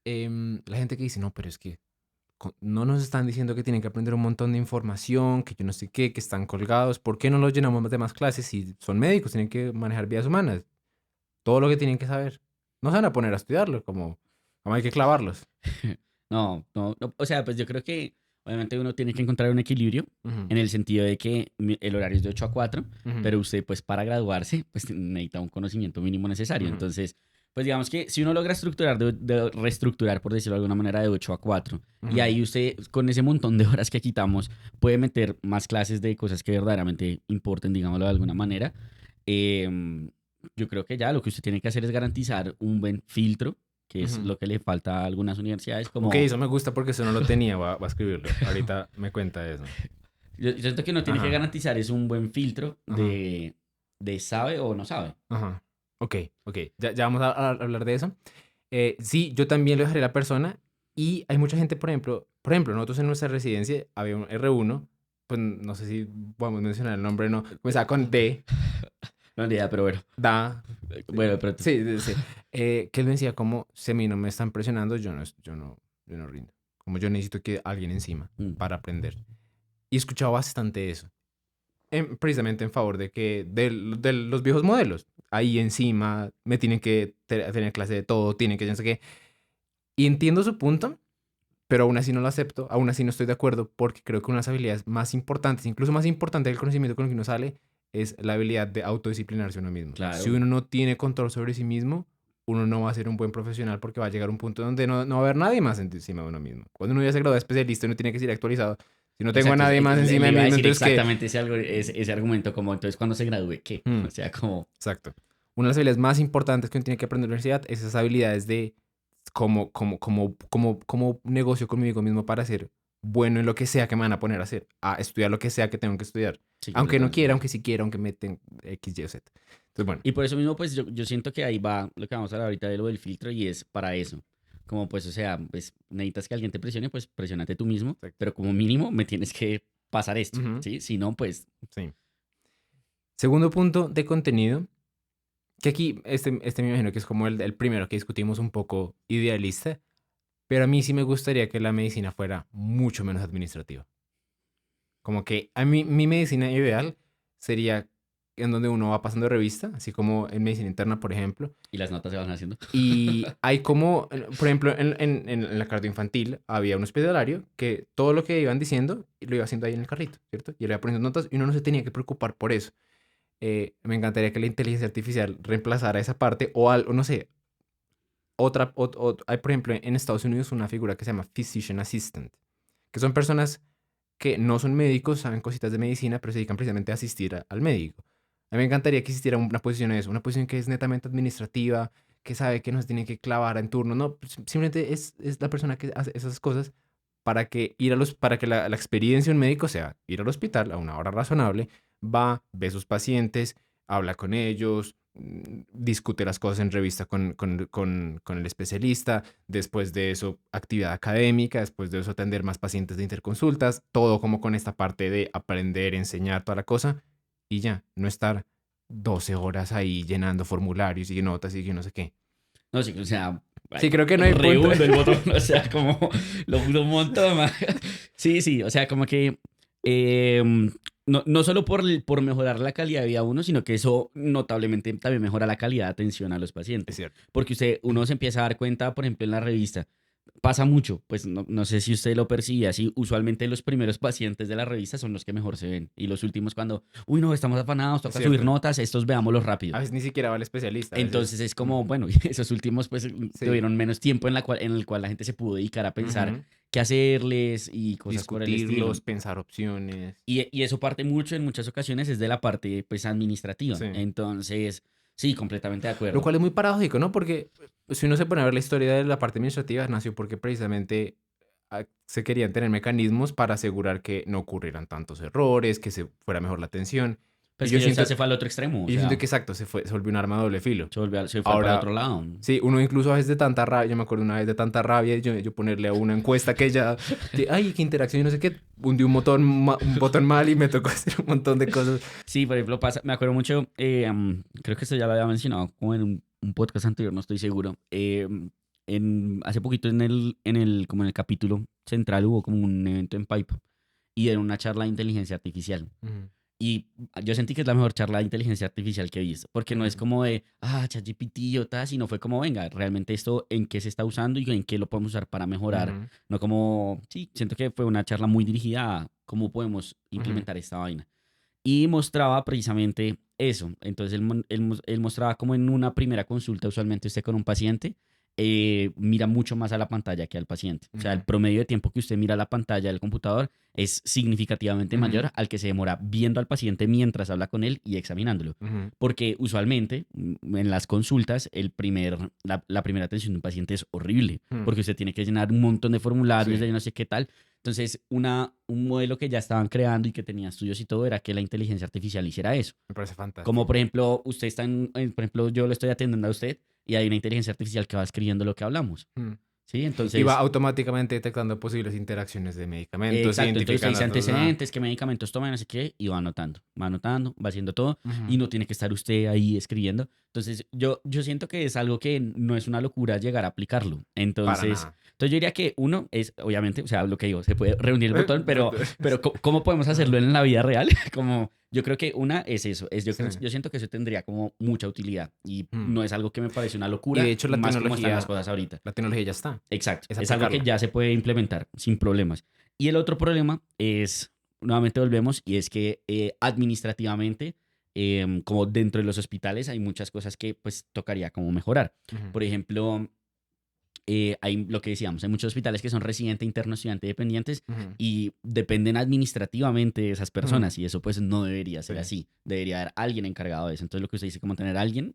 La gente que dice, no, pero es que no nos están diciendo que tienen que aprender un montón de información, que yo no sé qué, que están colgados. ¿Por qué no los llenamos de más clases si son médicos, tienen que manejar vidas humanas? Todo lo que tienen que saber. No se van a poner a estudiarlo, como hay que clavarlos. no, no, no, o sea, pues yo creo que obviamente uno tiene que encontrar un equilibrio Ujú, en el sentido de que el horario es de 8 a 4, ujú, pero usted pues para graduarse pues necesita un conocimiento mínimo necesario. ujú, Entonces, pues digamos que si uno logra estructurar, de reestructurar, por decirlo de alguna manera, de 8 a 4, y ujú. ahí usted con ese montón de horas que quitamos puede meter más clases de cosas que verdaderamente importen, digámoslo de alguna manera, em, yo creo que ya lo que usted tiene que hacer es garantizar un buen filtro, que es Ujú. lo que le falta a algunas universidades, Ok, como eso me gusta porque eso no lo tenía, voy a escribirlo. Ahorita me cuenta eso. yo siento que uno tiene que Ajá, garantizar es un buen filtro ajá, de sabe o no sabe. ajá. Ok, ok. Ya vamos a hablar de eso. Sí, yo también lo dejaré a la persona y hay mucha gente, por ejemplo, nosotros en nuestra residencia había un R1, pues no sé si podemos mencionar el nombre, no, comenzaba con D, No ni idea, pero bueno. da, Bueno, pero sí, sí, sí, que él me decía como, si a mí no me están presionando, yo no rindo, como yo necesito que alguien encima mm, para aprender. Y he escuchado bastante eso, precisamente en favor de los viejos modelos. Ahí encima me tienen que tener clase de todo, tienen que yo no sé qué. Y entiendo su punto, pero aún así no lo acepto, aún así no estoy de acuerdo, porque creo que una de las habilidades más importantes, incluso más importante del conocimiento con el que uno sale, es la habilidad de autodisciplinarse uno mismo. Si claro. uno no tiene control sobre sí mismo, uno no va a ser un buen profesional porque va a llegar a un punto donde no va a haber nadie más encima de uno mismo. Cuando uno ya se gradúa de especialista, uno tiene que ser actualizado. Si no tengo a Exacto. nadie más encima Le de mí iba a mismo, decir entonces ¿qué? exactamente ese argumento, como entonces cuando se gradúe, ¿qué? Hmm, O sea, como, exacto. Una de las habilidades más importantes que uno tiene que aprender en la universidad es esas habilidades de como negocio conmigo mismo para ser bueno en lo que sea que me van a poner a hacer, a estudiar lo que sea que tengo que estudiar. sí, Aunque no quiera, completamente. aunque sí quiera, aunque meten X, Y o Z. Entonces, bueno. Y por eso mismo, pues yo siento que ahí va lo que vamos a hablar ahorita de lo del filtro y es para eso. Como pues, o sea, pues necesitas que alguien te presione, pues presiónate tú mismo, Exacto. pero como mínimo me tienes que pasar esto, Ujú, ¿sí? Si no, pues, sí. Segundo punto de contenido, Que aquí, este me imagino que es como el primero que discutimos un poco idealista, pero a mí sí me gustaría que la medicina fuera mucho menos administrativa. Como que a mí, mi medicina ideal sería en donde uno va pasando revista, así como en medicina interna, por ejemplo, Y las notas se van haciendo. y hay como, por ejemplo, en la carta infantil había un hospitalario que todo lo que iban diciendo lo iba haciendo ahí en el carrito, ¿cierto? Y le iba poniendo notas y uno no se tenía que preocupar por eso. Me encantaría que la inteligencia artificial reemplazara esa parte o algo, no sé, hay por ejemplo en Estados Unidos una figura que se llama Physician Assistant, que son personas que no son médicos, saben cositas de medicina, pero se dedican precisamente a asistir al médico. A mí me encantaría que existiera una posición de eso, una posición que es netamente administrativa, que sabe que no se tiene que clavar en turno, no, pues, simplemente es la persona que hace esas cosas para que, para que la experiencia de un médico sea ir al hospital a una hora razonable, va, ve a sus pacientes, habla con ellos, discute las cosas en revista con el especialista, después de eso actividad académica, después de eso atender más pacientes de interconsultas, todo como con esta parte de aprender, enseñar toda la cosa y ya, no estar 12 horas ahí llenando formularios y notas y que no sé qué. No, sí, o sea, Sí, creo que no hay punto. rehundo el botón, o sea, como lo uso un montón más. Sí, sí, o sea, como que no solo por mejorar la calidad de vida de uno, sino que eso notablemente también mejora la calidad de atención a los Es pacientes. cierto. Porque uno se empieza a dar cuenta, por ejemplo, en la revista, pasa mucho, pues no sé si usted lo percibe así, usualmente los primeros pacientes de la revista son los que mejor se ven y los últimos cuando, uy, no, estamos afanados, Es toca subir cierto. notas, estos veámoslos rápido. A veces ni siquiera va al especialista. A veces. Entonces es como, bueno, esos últimos pues Sí. tuvieron menos tiempo en el cual la gente se pudo dedicar a pensar Ujú. qué hacerles y cosas por el estilo. Discutirlos, pensar opciones. Y eso parte mucho en muchas ocasiones es de la parte pues administrativa. Sí. Entonces, sí, completamente de Lo acuerdo. cual es muy paradójico, ¿no? Porque si uno se pone a ver la historia de la parte administrativa, nació porque precisamente se querían tener mecanismos para asegurar que no ocurrieran tantos errores, que se fuera mejor la atención. Y Pues yo que ya siento, se fue al otro extremo, o y yo siento sea, que exacto, se volvió un arma de doble filo. se fue para el Ahora, otro lado. sí, uno incluso a veces de tanta rabia, yo me acuerdo una vez de tanta rabia, yo ponerle a una encuesta que ya, ay, qué interacción, y no sé qué, hundí un botón mal y me tocó hacer un montón de cosas. Sí, por ejemplo, pasa, me acuerdo mucho, creo que esto ya lo había mencionado como en un podcast anterior, no estoy seguro. Hace poquito como en el capítulo central hubo como un evento en Pipe y era una charla de inteligencia artificial. Ujú, Y yo sentí que es la mejor charla de inteligencia artificial que he visto, porque no es ujú, como de, ChatGPT o tal, sino fue como, venga, realmente esto en qué se está usando y en qué lo podemos usar para mejorar. ujú, No como, sí, siento que fue una charla muy dirigida a cómo podemos ujú, implementar esta vaina. Y mostraba precisamente eso. Entonces él mostraba como en una primera consulta, usualmente usted con un paciente, mira mucho más a la pantalla que al paciente. O sea, el ujú, promedio de tiempo que usted mira la pantalla del computador es significativamente ujú, mayor al que se demora viendo al paciente mientras habla con él y examinándolo. ujú, Porque usualmente en las consultas la primera atención de un paciente es horrible, ujú. porque usted tiene que llenar un montón de formularios Sí, de no sé qué tal. Entonces, un modelo que ya estaban creando y que tenía estudios y todo era que la inteligencia artificial hiciera eso. me parece Como por fantástico. ejemplo, usted está por ejemplo, yo lo estoy atendiendo a usted y hay una inteligencia artificial que va escribiendo lo que hablamos. Ujú. ¿Sí? Y va Entonces, automáticamente detectando posibles interacciones de medicamentos, exacto. Entonces usted identificando. dice antecedentes, qué medicamentos toma, no sé qué, y va anotando, va haciendo todo y Ujú. no tiene que estar usted ahí escribiendo. Entonces, yo siento que es algo que no es una locura llegar a aplicarlo. Para Entonces, nada. yo diría que uno es, obviamente, o sea, lo que digo, se puede reunir el botón, pero ¿cómo podemos hacerlo Ajá. en la vida real? Como yo creo que una es eso, Sí. yo siento que eso tendría como mucha utilidad y Mm. no es algo que me parece una Y de locura, hecho más como están las cosas ahorita. la tecnología ya está. Exacto, Es es algo que aplicarlo. ya se puede implementar sin problemas. Y el otro problema es, nuevamente volvemos, y es que administrativamente, como dentro de los hospitales, hay muchas cosas que pues tocaría como mejorar. Ujú, Por ejemplo, hay lo que decíamos, hay muchos hospitales que son residente, interno, estudiante dependientes ujú, y dependen administrativamente de esas ujú. personas y eso pues no debería ser Sí. así, debería haber alguien encargado de eso. Entonces lo que usted dice, como tener a alguien,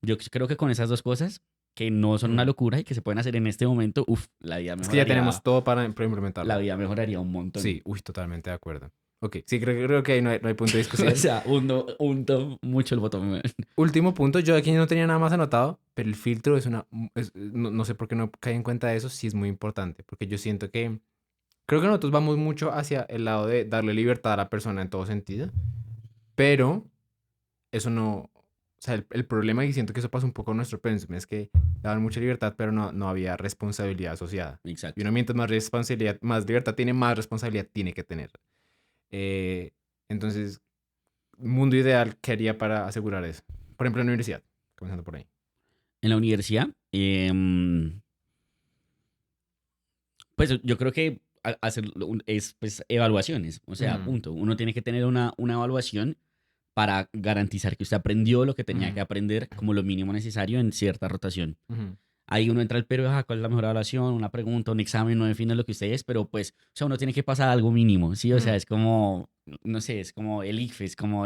yo creo que con esas dos cosas, que no son una Ujú. locura y que se pueden hacer en este momento, Es que ya tenemos todo para implementarlo. la vida mejoraría un montón. Sí, uy, totalmente de acuerdo. Ok, sí, creo que ahí no hay punto de O discusión. sea, hundo mucho el botón. Último punto, yo aquí no tenía nada más anotado, pero el filtro no sé por qué no caí en cuenta de eso, sí es muy importante, porque yo siento que, creo que nosotros vamos mucho hacia el lado de darle libertad a la persona en todo sentido, pero eso no. o sea, el problema, y siento que eso pasa un poco en nuestro pensum, es que daban mucha libertad, pero no había responsabilidad asociada. Y Exacto. uno mientras más responsabilidad, más libertad tiene, más responsabilidad tiene que tener. Eh, entonces, mundo ideal, ¿qué haría para asegurar eso? Por ejemplo, en la universidad, comenzando por ahí. En la universidad, pues yo creo que hacer es pues evaluaciones, o sea, Ujú, punto. Uno tiene que tener una evaluación para garantizar que usted aprendió lo que tenía ujú, que aprender como lo mínimo necesario en cierta rotación. ujú, Ahí uno entra al pero, ¿cuál es la mejor evaluación? Una pregunta, un examen, no define lo que usted es, pero pues, o sea, uno tiene que pasar algo mínimo, ¿sí? O sea, ujú, es como, no sé, es como el ICFES, como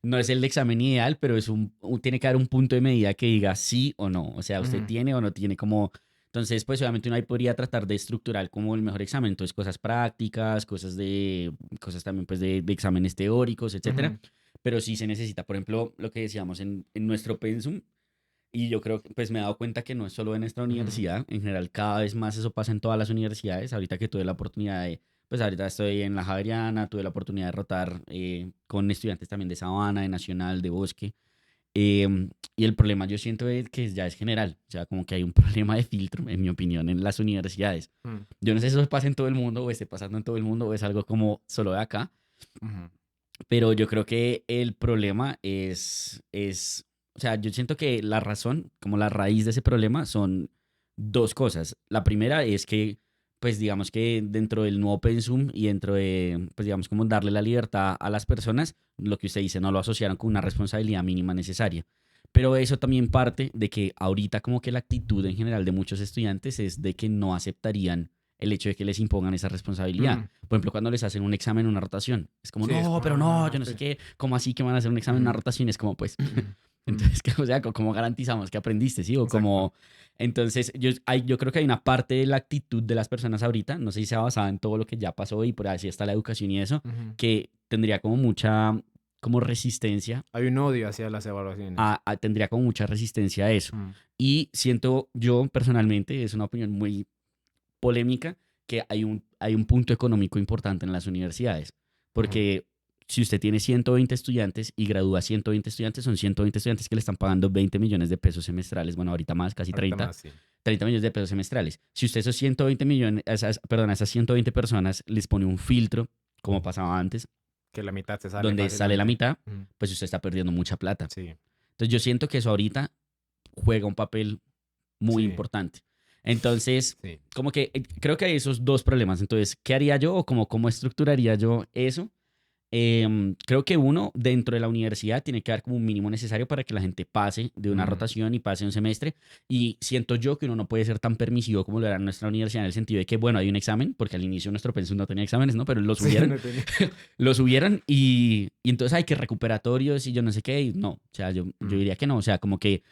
no es el examen ideal, pero tiene que haber un punto de medida que diga sí o no, o sea, usted ujú, tiene o no tiene como, entonces, pues obviamente uno ahí podría tratar de estructurar como el mejor examen, entonces cosas prácticas, cosas también pues de exámenes teóricos, etcétera, ujú, pero sí se necesita, por ejemplo, lo que decíamos en nuestro pensum, y yo creo que pues me he dado cuenta que no es solo en nuestra ujú, universidad, en general cada vez más eso pasa en todas las universidades. Ahorita que tuve la oportunidad de, pues ahorita estoy en la Javeriana, tuve la oportunidad de rotar con estudiantes también de Sabana, de Nacional, de Bosque. Y el problema yo siento es que ya es general, o sea, como que hay un problema de filtro, en mi opinión, en las universidades. ujú, Yo no sé si eso pasa en todo el mundo o esté pasando en todo el mundo o es algo como solo de acá, ujú, pero yo creo que el problema o sea, yo siento que la razón, como la raíz de ese problema son dos cosas. La primera es que, pues digamos que dentro del nuevo pensum y dentro de, pues digamos como darle la libertad a las personas, lo que usted dice, no lo asociaron con una responsabilidad mínima necesaria. Pero eso también parte de que ahorita como que la actitud en general de muchos estudiantes es de que no aceptarían el hecho de que les impongan esa responsabilidad. ujú. Por ejemplo, cuando les hacen un examen, una rotación. Es como, Sí, es no, como, pero no, yo no sé pues, qué. ¿Cómo así que van a hacer un examen, una ujú, rotación? Es como, pues, ujú, entonces, o sea, ¿cómo garantizamos que aprendiste? ¿Sí? O exacto. como, entonces, yo creo que hay una parte de la actitud de las personas ahorita, no sé si sea basada en todo lo que ya pasó y por así está la educación y eso, Ujú. que tendría como mucha, como resistencia, Hay un odio hacia las evaluaciones. tendría como mucha resistencia a eso. Mm, Y siento yo personalmente, es una opinión muy polémica, que hay un punto económico importante en las universidades. ujú. Porque si usted tiene 120 estudiantes y gradúa 120 estudiantes, son 120 estudiantes que le están pagando 20 millones de pesos semestrales. Bueno, ahorita más, casi Ahorita 30, más, sí. 30 millones de pesos semestrales. Si usted esos 120 millones, perdón, a esas 120 personas les pone un filtro, como pasaba antes, Que la mitad se sale donde sale la fácilmente. mitad, Ujú, pues usted está perdiendo mucha plata. sí, Entonces yo siento que eso ahorita juega un papel muy sí, importante. Entonces, sí. como que creo que hay esos dos problemas. Entonces, ¿qué haría yo o cómo estructuraría yo eso? Creo que uno, dentro de la universidad, tiene que dar como un mínimo necesario para que la gente pase de una Mm. rotación y pase un semestre. Y siento yo que uno no puede ser tan permisivo como lo era en nuestra universidad, en el sentido de que, bueno, hay un examen, porque al inicio nuestro pensum no tenía exámenes, ¿no? Pero lo Sí, subieron, no tenía. lo subieron y entonces hay que recuperatorios y yo no sé qué. Y no, o sea, yo Mm, diría que no. O sea, como que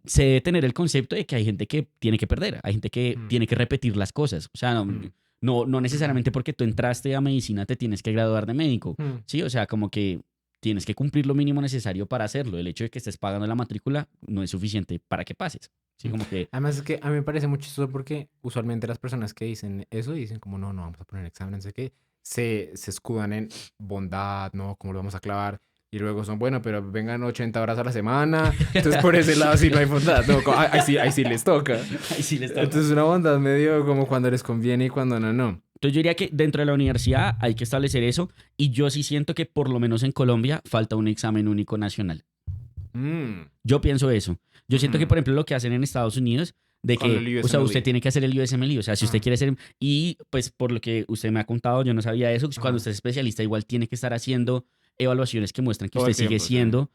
se debe tener el concepto de que hay gente que tiene que perder, hay gente que mm, tiene que repetir las cosas. O sea, mm, no necesariamente porque tú entraste a medicina te tienes que graduar de médico, mm. ¿sí? O sea, como que tienes que cumplir lo mínimo necesario para hacerlo. El hecho de que estés pagando la matrícula no es suficiente para que pases, ¿sí? Mm. Como que, Además es que a mí me parece muy chistoso porque usualmente las personas que dicen eso dicen como no, no vamos a poner examen, no sé qué, se escudan en bondad, no, cómo lo vamos a clavar. Y luego son, bueno, pero vengan 80 horas a la semana. Entonces por ese lado sí no hay bondad. No, ahí sí les toca. ahí sí les toca. Entonces una bondad medio como cuando les conviene y cuando no, no. Entonces yo diría que dentro de la universidad hay que establecer eso y yo sí siento que por lo menos en Colombia falta un examen único nacional. Mm, Yo pienso eso. Yo siento que, ujú. por ejemplo, lo que hacen en Estados Unidos, de Con que, el o sea, usted USMLE. tiene que hacer el USMLE, o sea, si usted Ajá, quiere ser, y pues por lo que usted me ha contado, yo no sabía eso, que cuando ajá. usted es especialista, igual tiene que estar haciendo evaluaciones que muestran que Todo usted el sigue tiempo, sí. siendo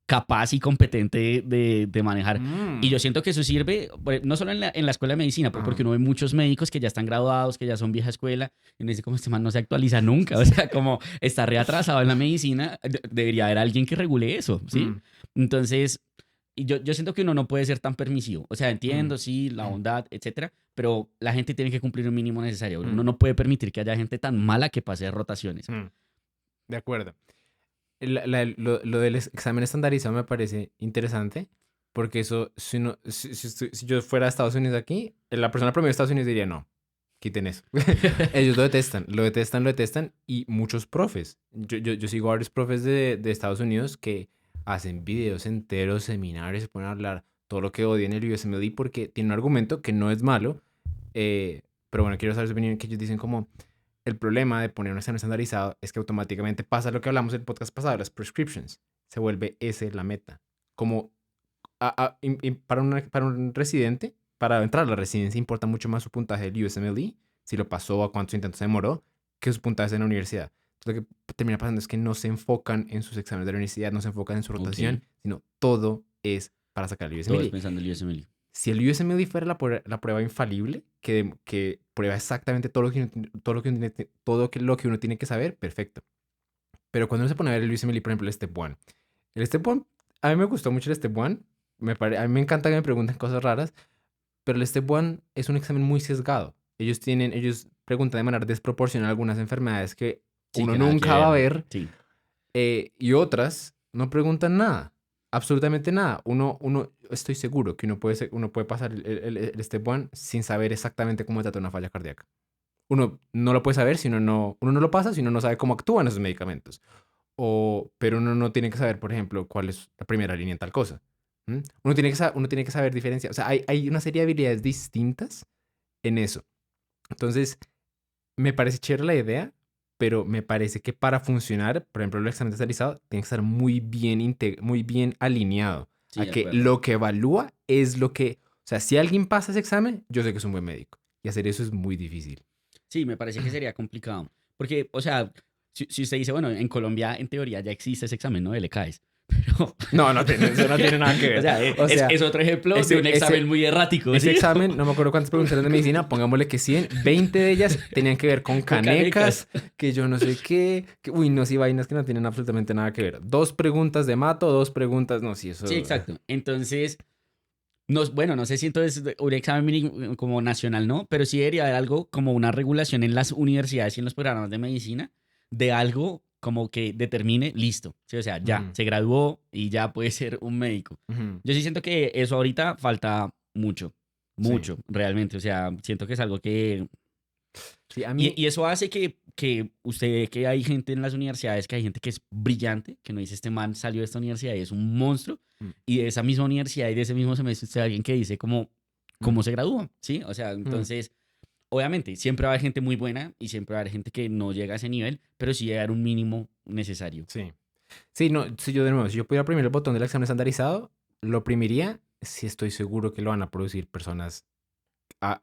capaz y competente de manejar. Y yo Mm, siento que eso sirve, no solo en la escuela de medicina, pues porque ajá. uno ve muchos médicos que ya están graduados, que ya son vieja escuela, y uno dice, como este man no se actualiza nunca, o sea, como está reatrasado en la medicina, debería haber alguien que regule eso, ¿sí? Mm, Entonces, y yo siento que uno no puede ser tan permisivo. O sea, mm, entiendo, sí, la bondad, etcétera, pero la gente tiene que cumplir un mínimo necesario. Uno mm, no puede permitir que haya gente tan mala que pase de rotaciones. mm. De acuerdo. Lo del examen estandarizado me parece interesante porque eso, si yo fuera a Estados Unidos aquí, la persona promedio de Estados Unidos diría no, quiten eso. Ellos lo detestan, lo detestan, lo detestan y muchos profes. Yo sigo a varios profes de Estados Unidos que hacen videos enteros, seminarios, se ponen a hablar todo lo que odian el USMLE porque tiene un argumento que no es malo, pero bueno, quiero saber su opinión, que ellos dicen como el problema de poner un examen estandarizado es que automáticamente pasa lo que hablamos en el podcast pasado, las prescriptions, se vuelve ese la meta. Como para un residente, para entrar a la residencia importa mucho más su puntaje del USMLE, si lo pasó, a cuántos intentos se demoró, que sus puntajes en la universidad. Entonces, lo que termina pasando es que no se enfocan en sus exámenes de la universidad, no se enfocan en su rotación, Ok. sino todo es para sacar el Todo es USMLE. pensando en el USMLE. Si el USMLE fuera la prueba infalible, que prueba exactamente todo lo que, lo que uno tiene que saber, perfecto. Pero cuando uno se pone a ver el USMLE, por ejemplo, el Step 1. El Step 1, a mí me gustó mucho el Step 1. A mí me encanta que me pregunten cosas raras, pero el Step 1 es un examen muy sesgado. Ellos preguntan de manera desproporcional algunas enfermedades que Sí, uno que nada que nunca va a ver. ver, Sí. y otras no preguntan nada, absolutamente nada. Estoy seguro que uno puede pasar el Step 1 sin saber exactamente cómo trata una falla cardíaca. Uno no lo puede saber si uno no lo pasa, si uno no sabe cómo actúan esos medicamentos. Pero uno no tiene que saber, por ejemplo, cuál es la primera línea en tal cosa. Uno tiene que saber diferenciar. O sea, hay una serie de habilidades distintas en eso. Entonces, me parece chévere la idea, pero me parece que para funcionar, por ejemplo, el examen estandarizado tiene que estar muy bien alineado Sí, a de que acuerdo. lo que evalúa es lo que... O sea, si alguien pasa ese examen, yo sé que es un buen médico. Y hacer eso es muy difícil. Sí, me parece que sería complicado. Porque, o sea, si usted dice, bueno, en Colombia en teoría ya existe ese examen, ¿no? De LKS. Pero, No, eso no tiene nada que o ver. sea, O sea, es otro ejemplo de un ese, examen ese, muy errático, ese ¿sí? examen, no me acuerdo cuántas preguntas eran de medicina, pongámosle que 100, 20 de ellas tenían que ver con Con canecas. canecas, que yo no sé qué, uy, no, sí, vainas que no tienen absolutamente nada que ver. Dos preguntas de mato, dos preguntas, no, sí, Sí, eso... exacto. Entonces, no, bueno, no sé si entonces un examen mínimo como nacional, ¿no? Pero sí debería haber algo como una regulación en las universidades y en los programas de medicina de algo como que determine, listo. Sí, o sea, ya, Ujú, se graduó y ya puede ser un médico. ujú, Yo sí siento que eso ahorita falta mucho, sí, mucho, realmente. O sea, siento que es algo que... sí, a Y, mí... y eso hace que usted ve que hay gente en las universidades, que hay gente que es brillante, que no dice, este man salió de esta universidad y es un monstruo, mm, y de esa misma universidad y de ese mismo semestre usted ve alguien que dice como, ¿cómo mm, se graduó? ¿Sí? O sea, mm, entonces, obviamente, siempre va a haber gente muy buena y siempre va a haber gente que no llega a ese nivel, pero sí llegar a un mínimo necesario. sí. Sí, no, si yo de nuevo, si yo pudiera oprimir el botón del examen estandarizado, lo oprimiría si estoy seguro que lo van a producir personas ah,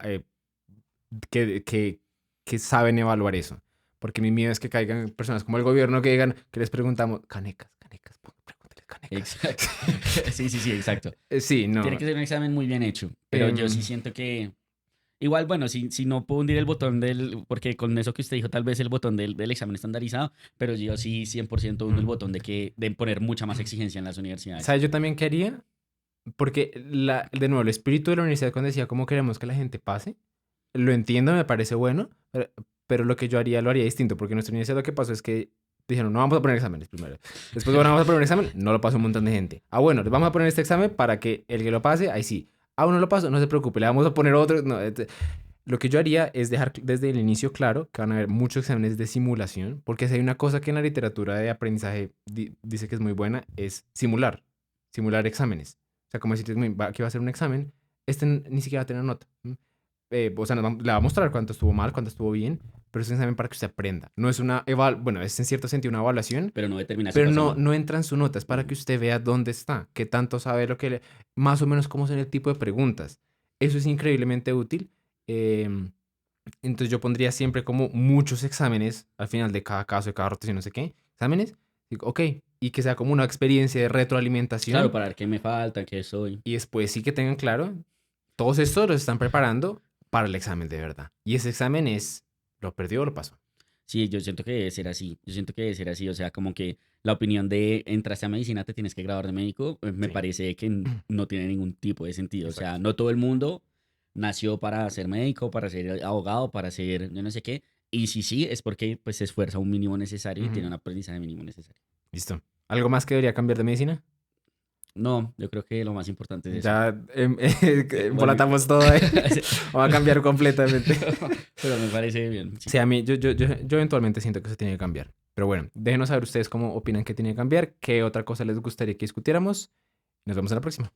que, que, que saben evaluar eso. Porque mi miedo es que caigan personas como el gobierno que digan, que les preguntamos, canecas, canecas, pregúntale canecas. Exacto. Sí, sí, sí, exacto. Sí, Tiene no. que ser un examen muy bien hecho, pero yo sí em, siento que... Igual, bueno, si no puedo hundir el botón del, porque con eso que usted dijo, tal vez el botón del examen estandarizado, pero yo sí 100% hundo el mm. botón de poner mucha más exigencia en las universidades. ¿Sabes? Yo también quería, porque de nuevo, el espíritu de la universidad cuando decía cómo queremos que la gente pase, lo entiendo, me parece bueno, pero lo que yo haría lo haría distinto, porque en nuestra universidad lo que pasó es que dijeron, no vamos a poner exámenes primero. Después, bueno, vamos a poner un examen, no lo pasó un montón de gente. Ah, bueno, les vamos a poner este examen para que el que lo pase, ahí sí. Ah, uno lo pasó, no se preocupe, le vamos a poner otro. No, lo que yo haría es dejar desde el inicio claro que van a haber muchos exámenes de simulación, porque si hay una cosa que en la literatura de aprendizaje dice que es muy buena, es simular exámenes. O sea, como decir, que va a ser un examen, ni siquiera va a tener nota. O sea, le va a mostrar cuánto estuvo mal, cuánto estuvo bien, pero es un examen para que usted aprenda. No es bueno, es en cierto sentido una evaluación, Pero no determina si pero pasó o no, no. no entra en su nota, es para que usted vea dónde está, qué tanto sabe más o menos cómo son el tipo de preguntas. Eso es increíblemente útil. em, entonces yo pondría siempre como muchos exámenes al final de cada caso, de cada rotación, no sé qué, exámenes, ok, y que sea como una experiencia de Claro, retroalimentación para ver qué me falta, qué soy. y después sí que tengan claro, todos estos los están preparando para el examen de verdad. Y ese examen es, lo perdió o lo pasó. Sí, yo siento que debe ser así. Yo siento que debe ser así. O sea, como que la opinión de entraste a medicina, te tienes que graduar de médico, me Sí, parece que no tiene ningún tipo de sentido. O sea, exacto. no todo el mundo nació para ser médico, para ser abogado, para ser yo no sé qué. Y si sí, es porque pues se esfuerza un mínimo necesario y tiene Ujú. un aprendizaje mínimo necesario. Listo. ¿Algo más que debería cambiar de medicina? No, yo creo que lo más importante es eso. Ya Bueno, embolatamos todo ahí. Vamos a cambiar completamente. pero me parece bien. Sí. Sí, a mí, yo eventualmente siento que se tiene que cambiar. Pero bueno, déjenos saber ustedes cómo opinan que tiene que cambiar, qué otra cosa les gustaría que discutiéramos. Nos vemos en la próxima.